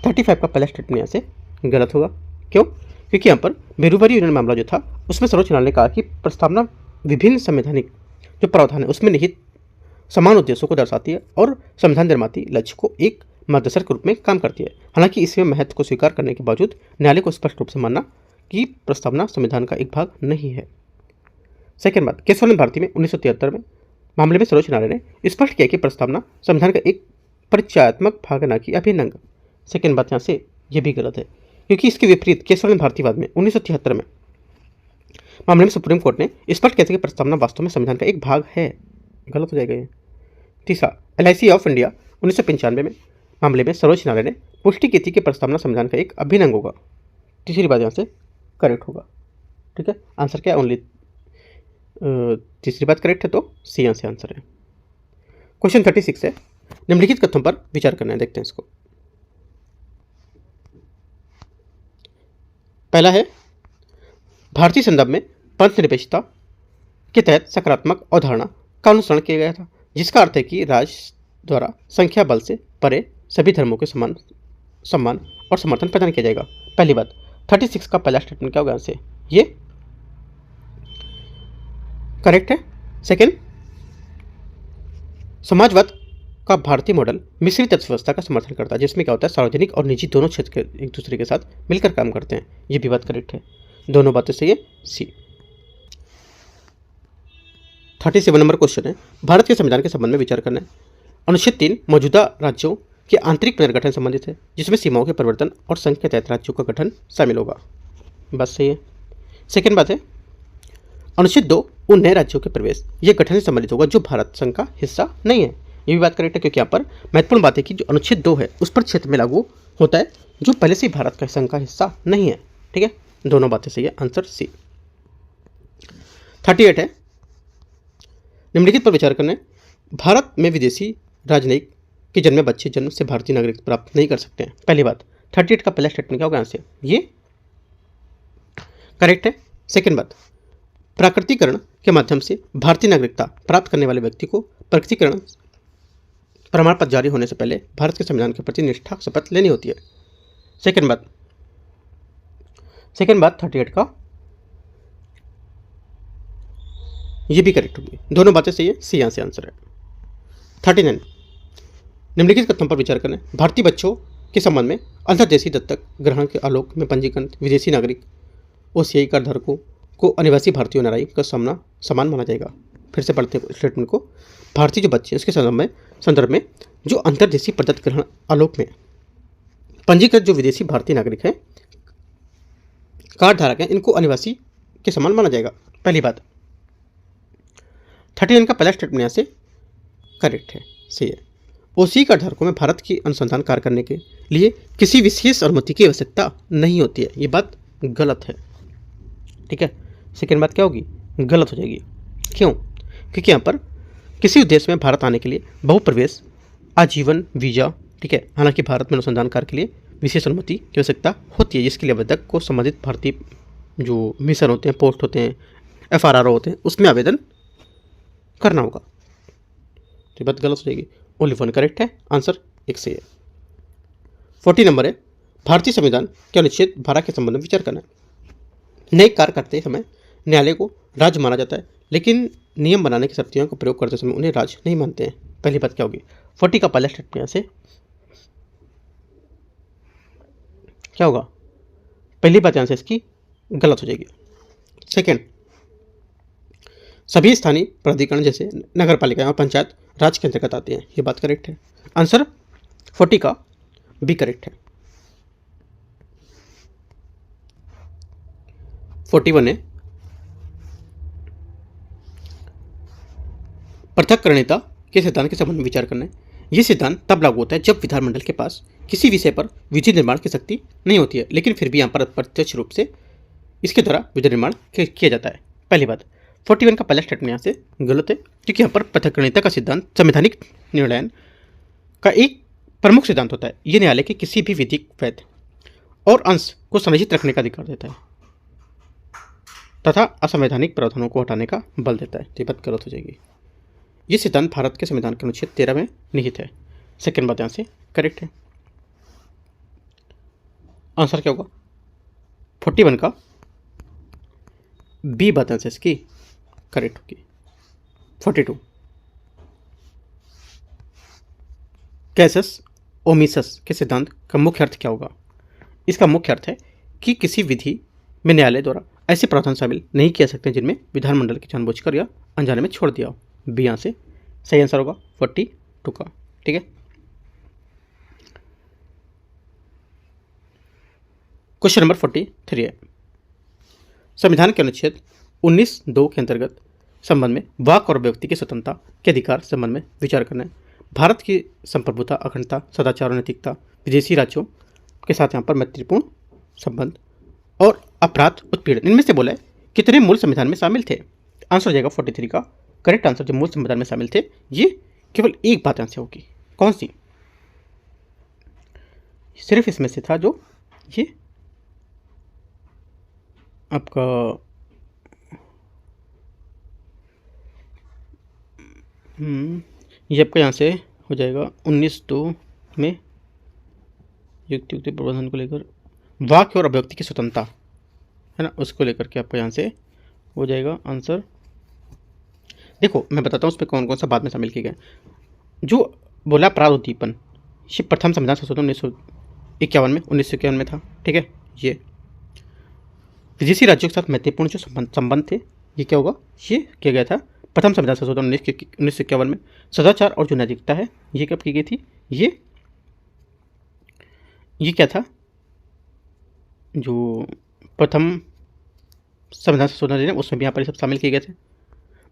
35 का पहला स्टेटमेंट यहाँ से गलत होगा। क्यों? क्योंकि यहाँ पर बेरूबारी यूनियन मामला जो था उसमें सर्वोच्च न्यायालय ने कहा कि प्रस्तावना विभिन्न संवैधानिक जो प्रावधान है उसमें निहित समान उद्देश्यों को दर्शाती है और संविधान निर्माती लक्ष्य को एक मार्गदर्शक के रूप में काम करती है। हालांकि इसमें महत्व को स्वीकार करने के बावजूद न्यायालय को स्पष्ट रूप से मानना कि प्रस्तावना संविधान का एक भाग नहीं है। सेकेंड बात, केशवानंद भारती में 1973 में मामले में सर्वोच्च न्यायालय ने स्पष्ट किया कि प्रस्तावना संविधान का एक परिचयात्मक भाग न कि अभिन्न अंग। सेकेंड बात यहाँ से ये भी गलत है, क्योंकि इसके विपरीत केशवानंद भारतीवाद में 1973 में मामले में सुप्रीम कोर्ट ने स्पष्ट किया कि प्रस्तावना वास्तव में संविधान का एक भाग है। गलत हो जाएगा ये। तीसरा, LIC ऑफ इंडिया 1995 में मामले में सर्वोच्च न्यायालय ने पुष्टि की थी कि प्रस्तावना संविधान का एक अभिन्न अंग होगा। तीसरी बात यहाँ से करेक्ट होगा। ठीक है, आंसर क्या है? ओनली तीसरी बात करेक्ट है, तो सी यहाँ से आंसर है। क्वेश्चन 36 है, निम्नलिखित कथनों पर विचार करना है। देखते हैं इसको। पहला है, भारतीय संदर्भ में पंथ निरपेक्षता के तहत सकारात्मक अवधारणा का अनुसरण किया गया था, जिसका अर्थ है कि राष्ट्र द्वारा संख्या बल से परे सभी धर्मों के समान सम्मान और समर्थन प्रदान किया जाएगा। पहली बात, 36 का पहला स्टेटमेंट क्या होगा? से ये करेक्ट है। सेकेंड, समाजवाद का भारतीय मॉडल मिश्रित अर्थव्यवस्था का समर्थन करता है, जिसमें क्या होता है सार्वजनिक और निजी दोनों क्षेत्र के एक दूसरे के साथ मिलकर काम करते हैं। ये भी बात करेक्ट है, दोनों बातें सही है, सी। 37 नंबर क्वेश्चन है, भारत के संविधान के संबंध में विचार करना है। अनुच्छेद 3 मौजूदा राज्यों के आंतरिक पुनर्गठन संबंधित है, जिसमें सीमाओं के परिवर्तन और संघ के तहत राज्यों का गठन शामिल होगा। बस सही है। सेकेंड बात है, अनुच्छेद 2 उन नए राज्यों के प्रवेश ये गठन से संबंधित होगा जो भारत संघ का हिस्सा नहीं है। ये भी बात करेक्ट है, क्योंकि यहाँ पर महत्वपूर्ण बात है कि जो अनुच्छेद 2 है उस पर क्षेत्र में लागू होता है जो पहले से ही भारत का संघ का हिस्सा नहीं है। ठीक है, दोनों बातें सही है, आंसर सी। 38 है, निम्नलिखित पर विचार करना है। भारत में विदेशी राजनयिक के जन्मे बच्चे जन्म से भारतीय नागरिकता प्राप्त नहीं कर सकते हैं। पहली बात, 38 का पहला स्टेटमेंट क्या होगा आंसर, ये करेक्ट है। सेकेंड बात, प्राकृतिकरण के माध्यम से भारतीय नागरिकता प्राप्त करने वाले व्यक्ति को प्रकटीकरण प्रमाण पत्र जारी होने से पहले भारत के संविधान के प्रति निष्ठा शपथ लेनी होती है। सेकेंड बात 38 का ये भी करेक्ट होगी, दोनों बातें सही है, सी यहाँ से आंसर है। 39 निम्नलिखित कथनों पर विचार करें। भारतीय बच्चों के संबंध में अंतर्देशीय दत्तक ग्रहण के आलोक में पंजीकरण विदेशी नागरिक ओसीआई कार्डधारकों को अनिवासी भारतीय नागरिक का समान माना जाएगा। फिर से पढ़ते हैं स्टेटमेंट को। भारतीय जो बच्चे उसके संदर्भ में जो अंतर्देशीय प्रदत्त ग्रहण आलोक में पंजीकृत जो विदेशी भारतीय नागरिक हैं, कार्ड धारक हैं, इनको अनिवासी के समान माना जाएगा। पहली बात 39 का पहला स्टेटमेंट यहाँ से करेक्ट है, सही है। ओसीआई कार्ड धारकों में भारत की अनुसंधान कार्य करने के लिए किसी विशेष अनुमति की आवश्यकता नहीं होती है, ये बात गलत है, ठीक है। सेकेंड बात क्या होगी, गलत हो जाएगी। क्यों? क्योंकि यहाँ पर किसी उद्देश्य में भारत आने के लिए बहुप्रवेश आजीवन वीजा, ठीक है, हालांकि भारत में अनुसंधान कार्य के लिए विशेष अनुमति की आवश्यकता होती है, जिसके लिए आवेदक को संबंधित भारतीय जो मिशन होते हैं, पोस्ट होते हैं, FRRO होते हैं, उसमें आवेदन करना होगा। तो बात गलत हो जाएगी। ओनली वन करेक्ट है, आंसर एक सही है। 40 नंबर है, भारतीय संविधान के अनुच्छेद 12 के संबंध में विचार करना है। नए कार्य करते समय न्यायालय को राज्य माना जाता है, लेकिन नियम बनाने की शक्तियों का प्रयोग करते समय उन्हें राज्य नहीं मानते हैं। पहली बात क्या होगी, 40 का पहला स्टेटमेंट यहाँ से क्या होगा, पहली बात यहाँ से इसकी गलत हो जाएगी। सेकेंड, सभी स्थानीय प्राधिकरण जैसे नगर पालिका और पंचायत राज्य के अंतर्गत आती हैं, ये बात करेक्ट है। आंसर 40 का बी करेक्ट है। 41 है, पृथक्करणीयता के सिद्धांत के संबंध में विचार करना है। यह सिद्धांत तब लागू होता है जब विधानमंडल के पास किसी विषय पर विधि निर्माण की शक्ति नहीं होती है, लेकिन फिर भी यहाँ पर प्रत्यक्ष रूप से इसके द्वारा विधि निर्माण किया जाता है। पहली बात 41 का पहला स्टेटमेंट यहाँ से गलत है, क्योंकि यहाँ पर पृथक्करणीयता का सिद्धांत संवैधानिक निर्णय का एक प्रमुख सिद्धांत होता है। यह न्यायालय के किसी भी विधिक वैध और अंश को संरक्षित रखने का अधिकार देता है तथा असंवैधानिक प्रावधानों को हटाने का बल देता है। ये बात गलत हो जाएगी। ये सिद्धांत भारत के संविधान के अनुच्छेद 13 में निहित है। सेकेंड बात यहाँ से करेक्ट है। आंसर क्या होगा, 41 का बी बात यहाँ से इसकी करेक्ट होगी। 42 कैसस ओमिसस के सिद्धांत का मुख्य अर्थ क्या होगा। इसका मुख्य अर्थ है कि किसी विधि में न्यायालय द्वारा ऐसे प्रावधान शामिल नहीं किए सकते जिनमें विधानमंडल की जानबूझकर या अनजाने में छोड़ दिया हो। बी यहाँ से सही आंसर होगा 42 का, ठीक है। क्वेश्चन नंबर 43 है, संविधान के अनुच्छेद 19(2) के अंतर्गत संबंध में वाक और व्यक्ति की स्वतंत्रता के अधिकार संबंध में विचार करना है। भारत की संप्रभुता, अखंडता, सदाचार और नैतिकता, विदेशी राज्यों के साथ यहाँ पर मैत्रीपूर्ण संबंध और अपराध उत्पीड़न, इनमें से बोला है कितने मूल संविधान में शामिल थे। आंसर हो जाएगा 43 का करेक्ट आंसर। जो मूल संविधान में शामिल थे ये केवल एक बात आंसर होगी, कौन सी, सिर्फ इसमें से था जो ये आपका ये आपका यहाँ से हो जाएगा 19(2) में युक्ति प्रबंधन को लेकर वाक्य और अभिव्यक्ति की स्वतंत्रता है ना, उसको लेकर के आपका यहाँ से हो जाएगा आंसर। देखो मैं बताता हूँ उसमें कौन कौन सा बाद में शामिल किए गए। जो बोला अपराध उद्दीपन, ये प्रथम संविधान संशोधन 1951 में था, ठीक है। ये विदेशी राज्यों के साथ महत्वपूर्ण जो संबंध थे, ये क्या होगा, ये किया गया था प्रथम संविधान संशोधन 1951 में। सदाचार और जो नैतिकता है ये कब की गई थी, ये क्या था, जो प्रथम संविधान संशोधन उसमें भी यहाँ पर सब शामिल किए गए थे।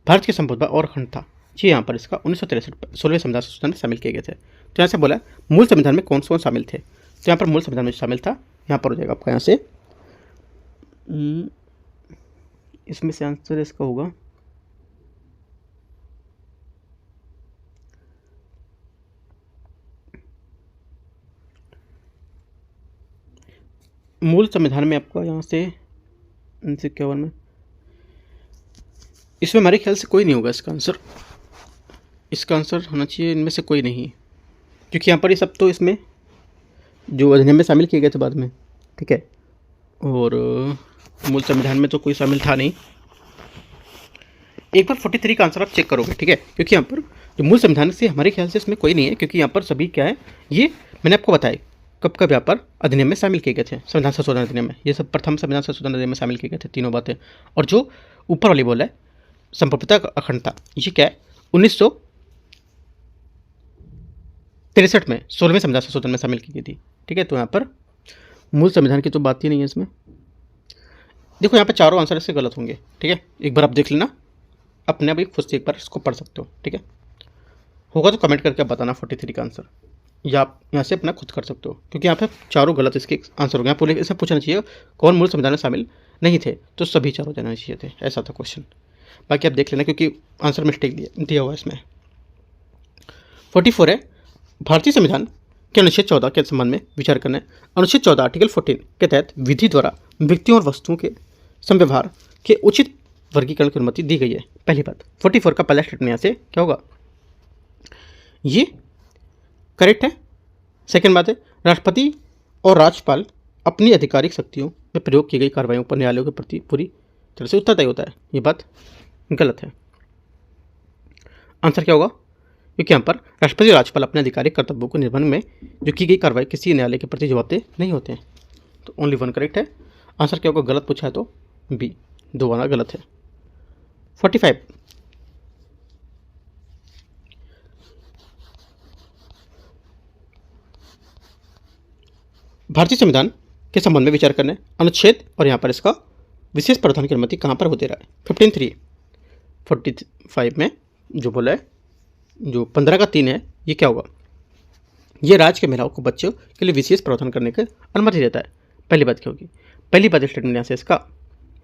भारत की संप्रभुता और अखंडता, जी यहाँ पर इसका 1963 16वें संविधान संशोधन में शामिल किए गए थे। तो यहाँ से बोला मूल संविधान में कौन कौन शामिल थे, तो यहाँ पर मूल संविधान में शामिल था, यहाँ पर हो जाएगा आपका यहाँ से इसमें से आंसर इसका होगा मूल संविधान में आपका यहाँ से 1951 में, इसमें हमारे ख्याल से कोई नहीं होगा इसका आंसर होना चाहिए इनमें से कोई नहीं, क्योंकि यहाँ पर ये सब तो इसमें जो अधिनियम में शामिल किए गए थे बाद में, ठीक है, और मूल संविधान में तो कोई शामिल था नहीं। एक बार 43 का आंसर आप चेक करोगे, ठीक है, क्योंकि यहाँ पर जो मूल संविधान से हमारे ख्याल से इसमें कोई नहीं है, क्योंकि यहाँ पर सभी क्या है, ये मैंने आपको बताया कब यहाँ पर अधिनियम में शामिल किए गए थे, संविधान संशोधन अधिनियम में, ये सब प्रथम संविधान संशोधन अधिनियम में शामिल किए गए थे तीनों बातें। और जो ऊपर वाली बोल है संप्रभुता अखंडता, ये क्या है 1963 में 16वें संविधान संशोधन में शामिल की गई थी, ठीक है। तो यहाँ पर मूल संविधान की तो बात ही नहीं है इसमें। देखो यहाँ पे चारों आंसर इससे गलत होंगे, ठीक है, एक बार आप देख लेना अपने आप, खुद से एक बार इसको पढ़ सकते हो, ठीक है। होगा तो कमेंट करके आप बताना 43 का आंसर, या आप यहाँ से अपना खुद कर सकते हो, क्योंकि यहाँ पे चारों गलत इसके आंसर हो गए। पूरे इसे पूछना चाहिए कौन मूल संविधान में शामिल नहीं थे, तो सभी चारों जाना चाहिए थे, ऐसा था क्वेश्चन। बाकी आप देख लेना क्योंकि आंसर मिस्टेक दिया हुआ है इसमें। 44 है भारतीय संविधान के अनुच्छेद 14 के संबंध में विचार करना है। अनुच्छेद 14 आर्टिकल 14 के तहत विधि द्वारा व्यक्तियों और वस्तुओं के संव्यवहार के उचित वर्गीकरण की अनुमति दी गई है। पहली बात 44 का पहला स्टेटमेंट यहाँ से क्या होगा, ये करेक्ट है। सेकंड बात है राष्ट्रपति और राज्यपाल अपनी आधिकारिक शक्तियों में प्रयोग की गई कार्रवाइयों पर न्यायालयों के प्रति पूरी तरह से उत्तरदायी होता है, ये बात गलत है। आंसर क्या होगा, क्योंकि यहाँ पर राष्ट्रपति और राज्यपाल अपने आधिकारिक कर्तव्यों को निर्वहन में जो की गई कार्रवाई किसी न्यायालय के प्रति जवाबदेह नहीं होते हैं, तो ओनली वन करेक्ट है। आंसर क्या होगा, गलत पूछा है तो बी, दो वाला गलत है। 45 भारतीय संविधान के संबंध में विचार करने अनुच्छेद और यहाँ पर इसका विशेष प्रावधान की अनुमति कहाँ पर हो दे रहा है। 45 में जो बोला है, जो 15 का 3 है, ये क्या होगा, ये राज्य के महिलाओं को बच्चों के लिए विशेष प्रावधान करने की अनुमति देता है। पहली बात क्या होगी, पहली बात स्टेटमेंट यहाँ से इसका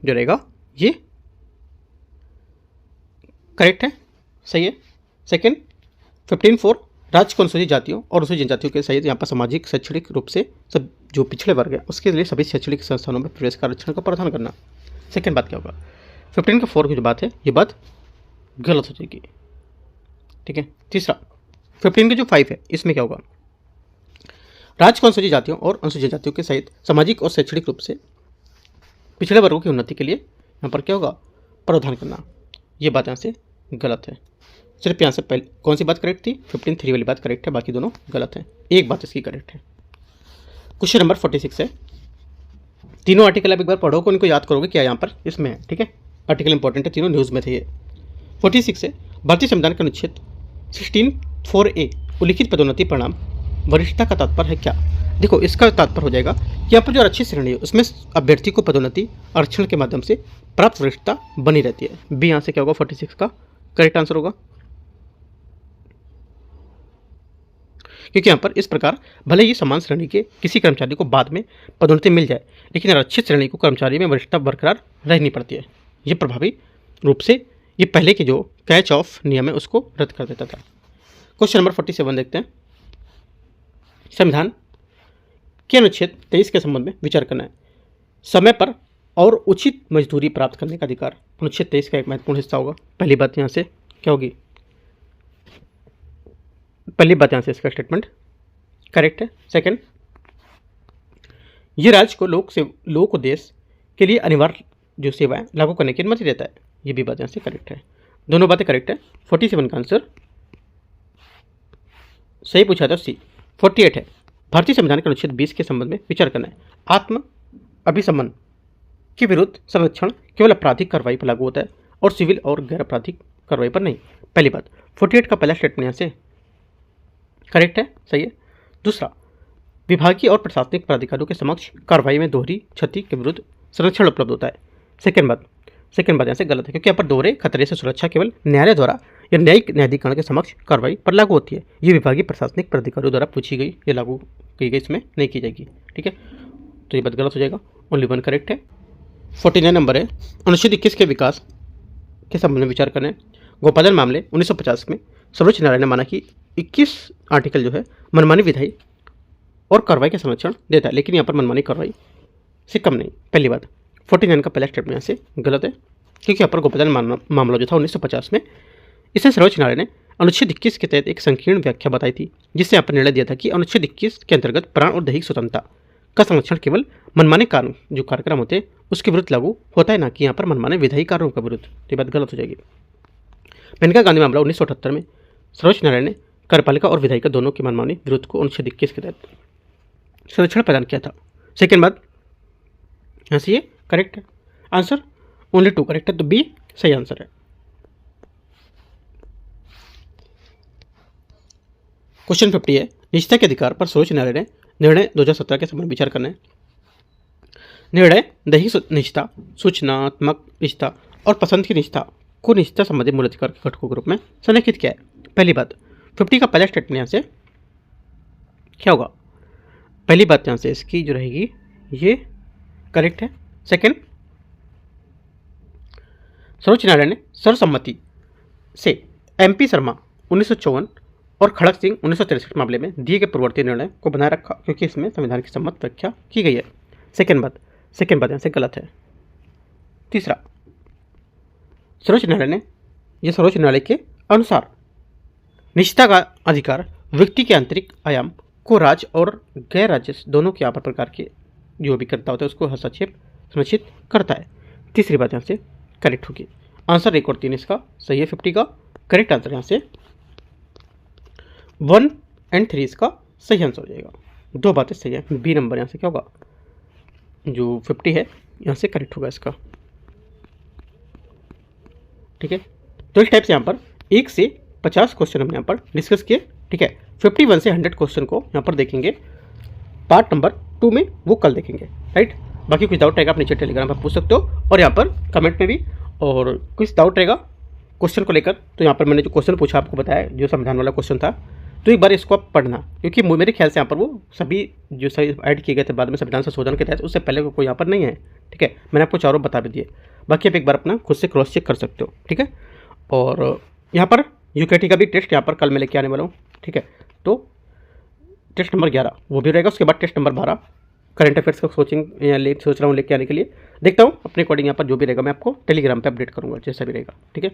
जो रहेगा ये करेक्ट है, सही है। सेकेंड 15(4) राज्य को अनुसूचित जातियों और अनुसूचित जनजातियों के सहित यहाँ पर सामाजिक शैक्षणिक रूप से सब जो पिछड़े वर्ग है उसके लिए सभी शैक्षणिक संस्थानों में प्रवेश का आरक्षण का प्रावधान करना। सेकेंड बात क्या होगा, 15 का 4 की जो बात है ये बात गलत हो जाएगी, ठीक है। तीसरा 15 के जो 5 है इसमें क्या होगा, राज्य को अनुसूचित जातियों और अनुसूचित जातियों के सहित सामाजिक और शैक्षणिक रूप से पिछड़े वर्गों की उन्नति के लिए यहाँ पर क्या होगा, प्रावधान करना, ये बात यहाँ से गलत है। सिर्फ यहाँ से पहले कौन सी बात करेक्ट थी, 15(3) वाली बात करेक्ट है, बाकी दोनों गलत है, एक बात इसकी करेक्ट है। क्वेश्चन नंबर 46 है, तीनों आर्टिकल आप एक बार पढ़ोगे, उनको याद करोगे क्या यहाँ पर इसमें है, ठीक है। आर्टिकल इंपॉर्टेंट है, तीनों न्यूज़ में थे ये। 46 है भारतीय संविधान का अनुच्छेद 16(4)(a) उल्लिखित पदोन्नति परिणाम वरिष्ठता का तात्पर्य है क्या। देखो इसका तात्पर्य हो जाएगा कि यहाँ पर जो आरक्षित श्रेणी है उसमें अभ्यर्थी को पदोन्नति आरक्षण के माध्यम से प्राप्त वरिष्ठता बनी रहती है। बी यहाँ से क्या होगा, 46 का करेक्ट आंसर होगा, क्योंकि यहाँ पर इस प्रकार भले ही समान श्रेणी के किसी कर्मचारी को बाद में पदोन्नति मिल जाए, लेकिन आरक्षित श्रेणी को कर्मचारी में वरिष्ठता बरकरार रहनी पड़ती है। ये प्रभावी रूप से ये पहले के जो कैच ऑफ नियम है उसको रद्द कर देता था। क्वेश्चन नंबर 47 देखते हैं, संविधान के अनुच्छेद 23 के संबंध में विचार करना है। समय पर और उचित मजदूरी प्राप्त करने का अधिकार अनुच्छेद 23 का एक महत्वपूर्ण हिस्सा होगा। पहली बात यहाँ से क्या होगी, पहली बात यहाँ से इसका स्टेटमेंट करेक्ट है। सेकंड, ये राज्य को लोक उद्देश्य के लिए अनिवार्य जो सेवाएं लागू करने की अनुमति देता है, ये भी बात यहाँ से करेक्ट है, दोनों बातें करेक्ट है। 47 का आंसर सही पूछा था सी। 48 है भारतीय संविधान के अनुच्छेद 20 के संबंध में विचार करना है। आत्म अभिसमन के विरुद्ध संरक्षण केवल आपराधिक कार्रवाई पर लागू होता है और सिविल और गैर आपराधिक कार्रवाई पर नहीं। पहली बात 48 का पहला स्टेटमेंट यहाँ से करेक्ट है, सही है। दूसरा, विभागीय और प्रशासनिक प्राधिकारियों के समक्ष कार्रवाई में दोहरी क्षति के विरुद्ध संरक्षण उपलब्ध होता है। सेकेंड बात यहाँ से गलत है, क्योंकि यहाँ पर दोहरे खतरे से सुरक्षा केवल न्यायालय द्वारा या न्यायिक न्यायाधिकरण के समक्ष कार्रवाई पर लागू होती है। ये विभागीय प्रशासनिक प्राधिकारियों द्वारा पूछी गई या लागू की गई इसमें नहीं की जाएगी, ठीक है। तो ये बात गलत हो जाएगा, ओनली वन करेक्ट है। 49 नंबर है अनुच्छेद 21 के विकास के संबंध में विचार करने। गोपालन मामले 1950 में सर्वोच्च न्यायालय ने माना कि 21 आर्टिकल जो है मनमानी विधायी और कार्रवाई का संरक्षण देता है, लेकिन यहाँ पर मनमानी कार्रवाई से कम नहीं। पहली बात 49 का पहला स्टेटमेंट यहाँ से गलत है, क्योंकि यहाँ पर गोपालन मामला जो था 1950 में, इसे सर्वोच्च न्यायालय ने अनुच्छेद 21 के तहत एक संकीर्ण व्याख्या बताई थी, जिससे यहाँ पर निर्णय दिया था कि अनुच्छेद 21 के अंतर्गत प्राण और दैहिक स्वतंत्रता का संरक्षण केवल मनमाने कानून जो कार्यक्रम होते हैं उसके विरुद्ध लागू होता है, ना कि यहाँ पर मनमाने विधायी कानूनों के विरुद्ध। तो ये बात गलत हो जाएगी। मेनका गांधी मामला 1978 में सर्वोच्च न्यायालय ने कार्यपालिका और विधायिका दोनों के मनमाने विरोध को अनुच्छेद 21 के तहत संरक्षण प्रदान किया था। सेकेंड बात यहाँ से ये करेक्ट है, आंसर ओनली 2 करेक्ट है, तो बी सही आंसर है। क्वेश्चन 50 है, निजता के अधिकार पर सर्वोच्च न्यायालय ने निर्णय 2017 के संबंध विचार करना है। निर्णय दैहिक निजता, सूचनात्मक निजता और पसंद की निजता को निजता संबंधी मूल अधिकार के घटकों के रूप में संरेखित किया है। पहली बात 50 का पहला स्टेटमेंट यहाँ से क्या होगा? पहली बात यहाँ से इसकी जो रहेगी ये करेक्ट है। सेकंड, सर्वोच्च न्यायालय ने सर्वसम्मति से MP शर्मा 1954 और खड़क सिंह 1963 मामले में दिए गए पूर्ववर्ती निर्णय को बनाए रखा, क्योंकि इसमें संविधान की सम्मत व्याख्या की गई है। सेकंड बात यहाँ से गलत है। तीसरा, सर्वोच्च न्यायालय ने यह सर्वोच्च न्यायालय के अनुसार निजता का अधिकार व्यक्ति के आंतरिक आयाम को राज्य और गैर राज्य दोनों के आपस प्रकार के जो भी करता होता है उसको हस्तक्षेप सुनिश्चित करता है। तीसरी बात यहाँ से करेक्ट होगी। आंसर 1 और 3 इसका सही है। 50 का करेक्ट आंसर यहाँ से 1 और 3 इसका सही आंसर हो जाएगा। 2 बातें सही है। बी नंबर यहाँ से क्या होगा? जो 50 है यहाँ से करेक्ट होगा इसका। ठीक है, तो इस टाइप से यहाँ पर 1 से 50 क्वेश्चन हमने यहाँ पर डिस्कस किए। ठीक है, 51 से 100 क्वेश्चन को यहाँ पर देखेंगे पार्ट नंबर 2 में, वो कल देखेंगे। राइट, बाकी कुछ डाउट रहेगा आप नीचे टेलीग्राम पर पूछ सकते हो, और यहाँ पर कमेंट में भी। और कुछ डाउट रहेगा क्वेश्चन को लेकर तो यहाँ पर मैंने जो क्वेश्चन पूछा आपको बताया, जो संविधान वाला क्वेश्चन था, तो एक बार इसको आप पढ़ना, क्योंकि मेरे ख्याल से यहाँ पर वो सभी जो सही ऐड किए गए थे बाद में संविधान संशोधन के तहत, उससे पहले कोई यहाँ पर नहीं है। ठीक है, मैंने आपको चारों बता भी दिए, बाकी आप एक बार अपना खुद से क्रॉस चेक कर सकते हो। ठीक है, और यहाँ पर UKT का भी टेस्ट यहाँ पर कल मैं लेके आने वाला हूँ। ठीक है, तो टेस्ट नंबर 11 वो भी रहेगा। उसके बाद टेस्ट नंबर 12 करंट अफेयर्स का सोच रहा हूँ लेके आने के लिए। देखता हूँ अपने अकॉर्डिंग यहाँ पर जो भी रहेगा मैं आपको टेलीग्राम पे अपडेट करूँगा जैसा भी रहेगा। ठीक है,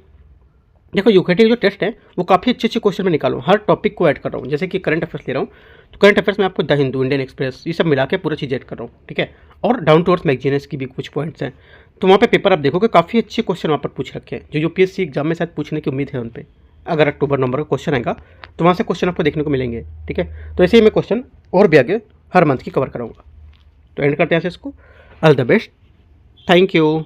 देखो UKT जो टेस्ट है वो काफ़ी अच्छे क्वेश्चन में निकालूँ, हर टॉपिक को ऐड कर रहा हूँ। जैसे कि करंट अफेयर्स ले रहा हूँ तो करंट अफेयर्स में आपको द हिंदू, इंडियन एक्सप्रेस, ये सब मिला के पूरा चीज़ ऐड कर रहा हूँ। ठीक है, और डाउन टू अर्थ मैगजीन्स की भी कुछ पॉइंट्स हैं, तो वहाँ पे पेपर आप देखोगे काफ़ी अच्छे क्वेश्चन वहाँ पर पूछ रखे हैं, जो UPSC एग्जाम में शायद पूछने की उम्मीद है उन पर। अगर अक्टूबर नवंबर का क्वेश्चन आएगा तो वहाँ से क्वेश्चन आपको देखने को मिलेंगे। ठीक है, तो ऐसे ही मैं क्वेश्चन और भी आगे हर मंथ की कवर कराऊंगा। तो एंड करते हैं इसको। All the best, thank you.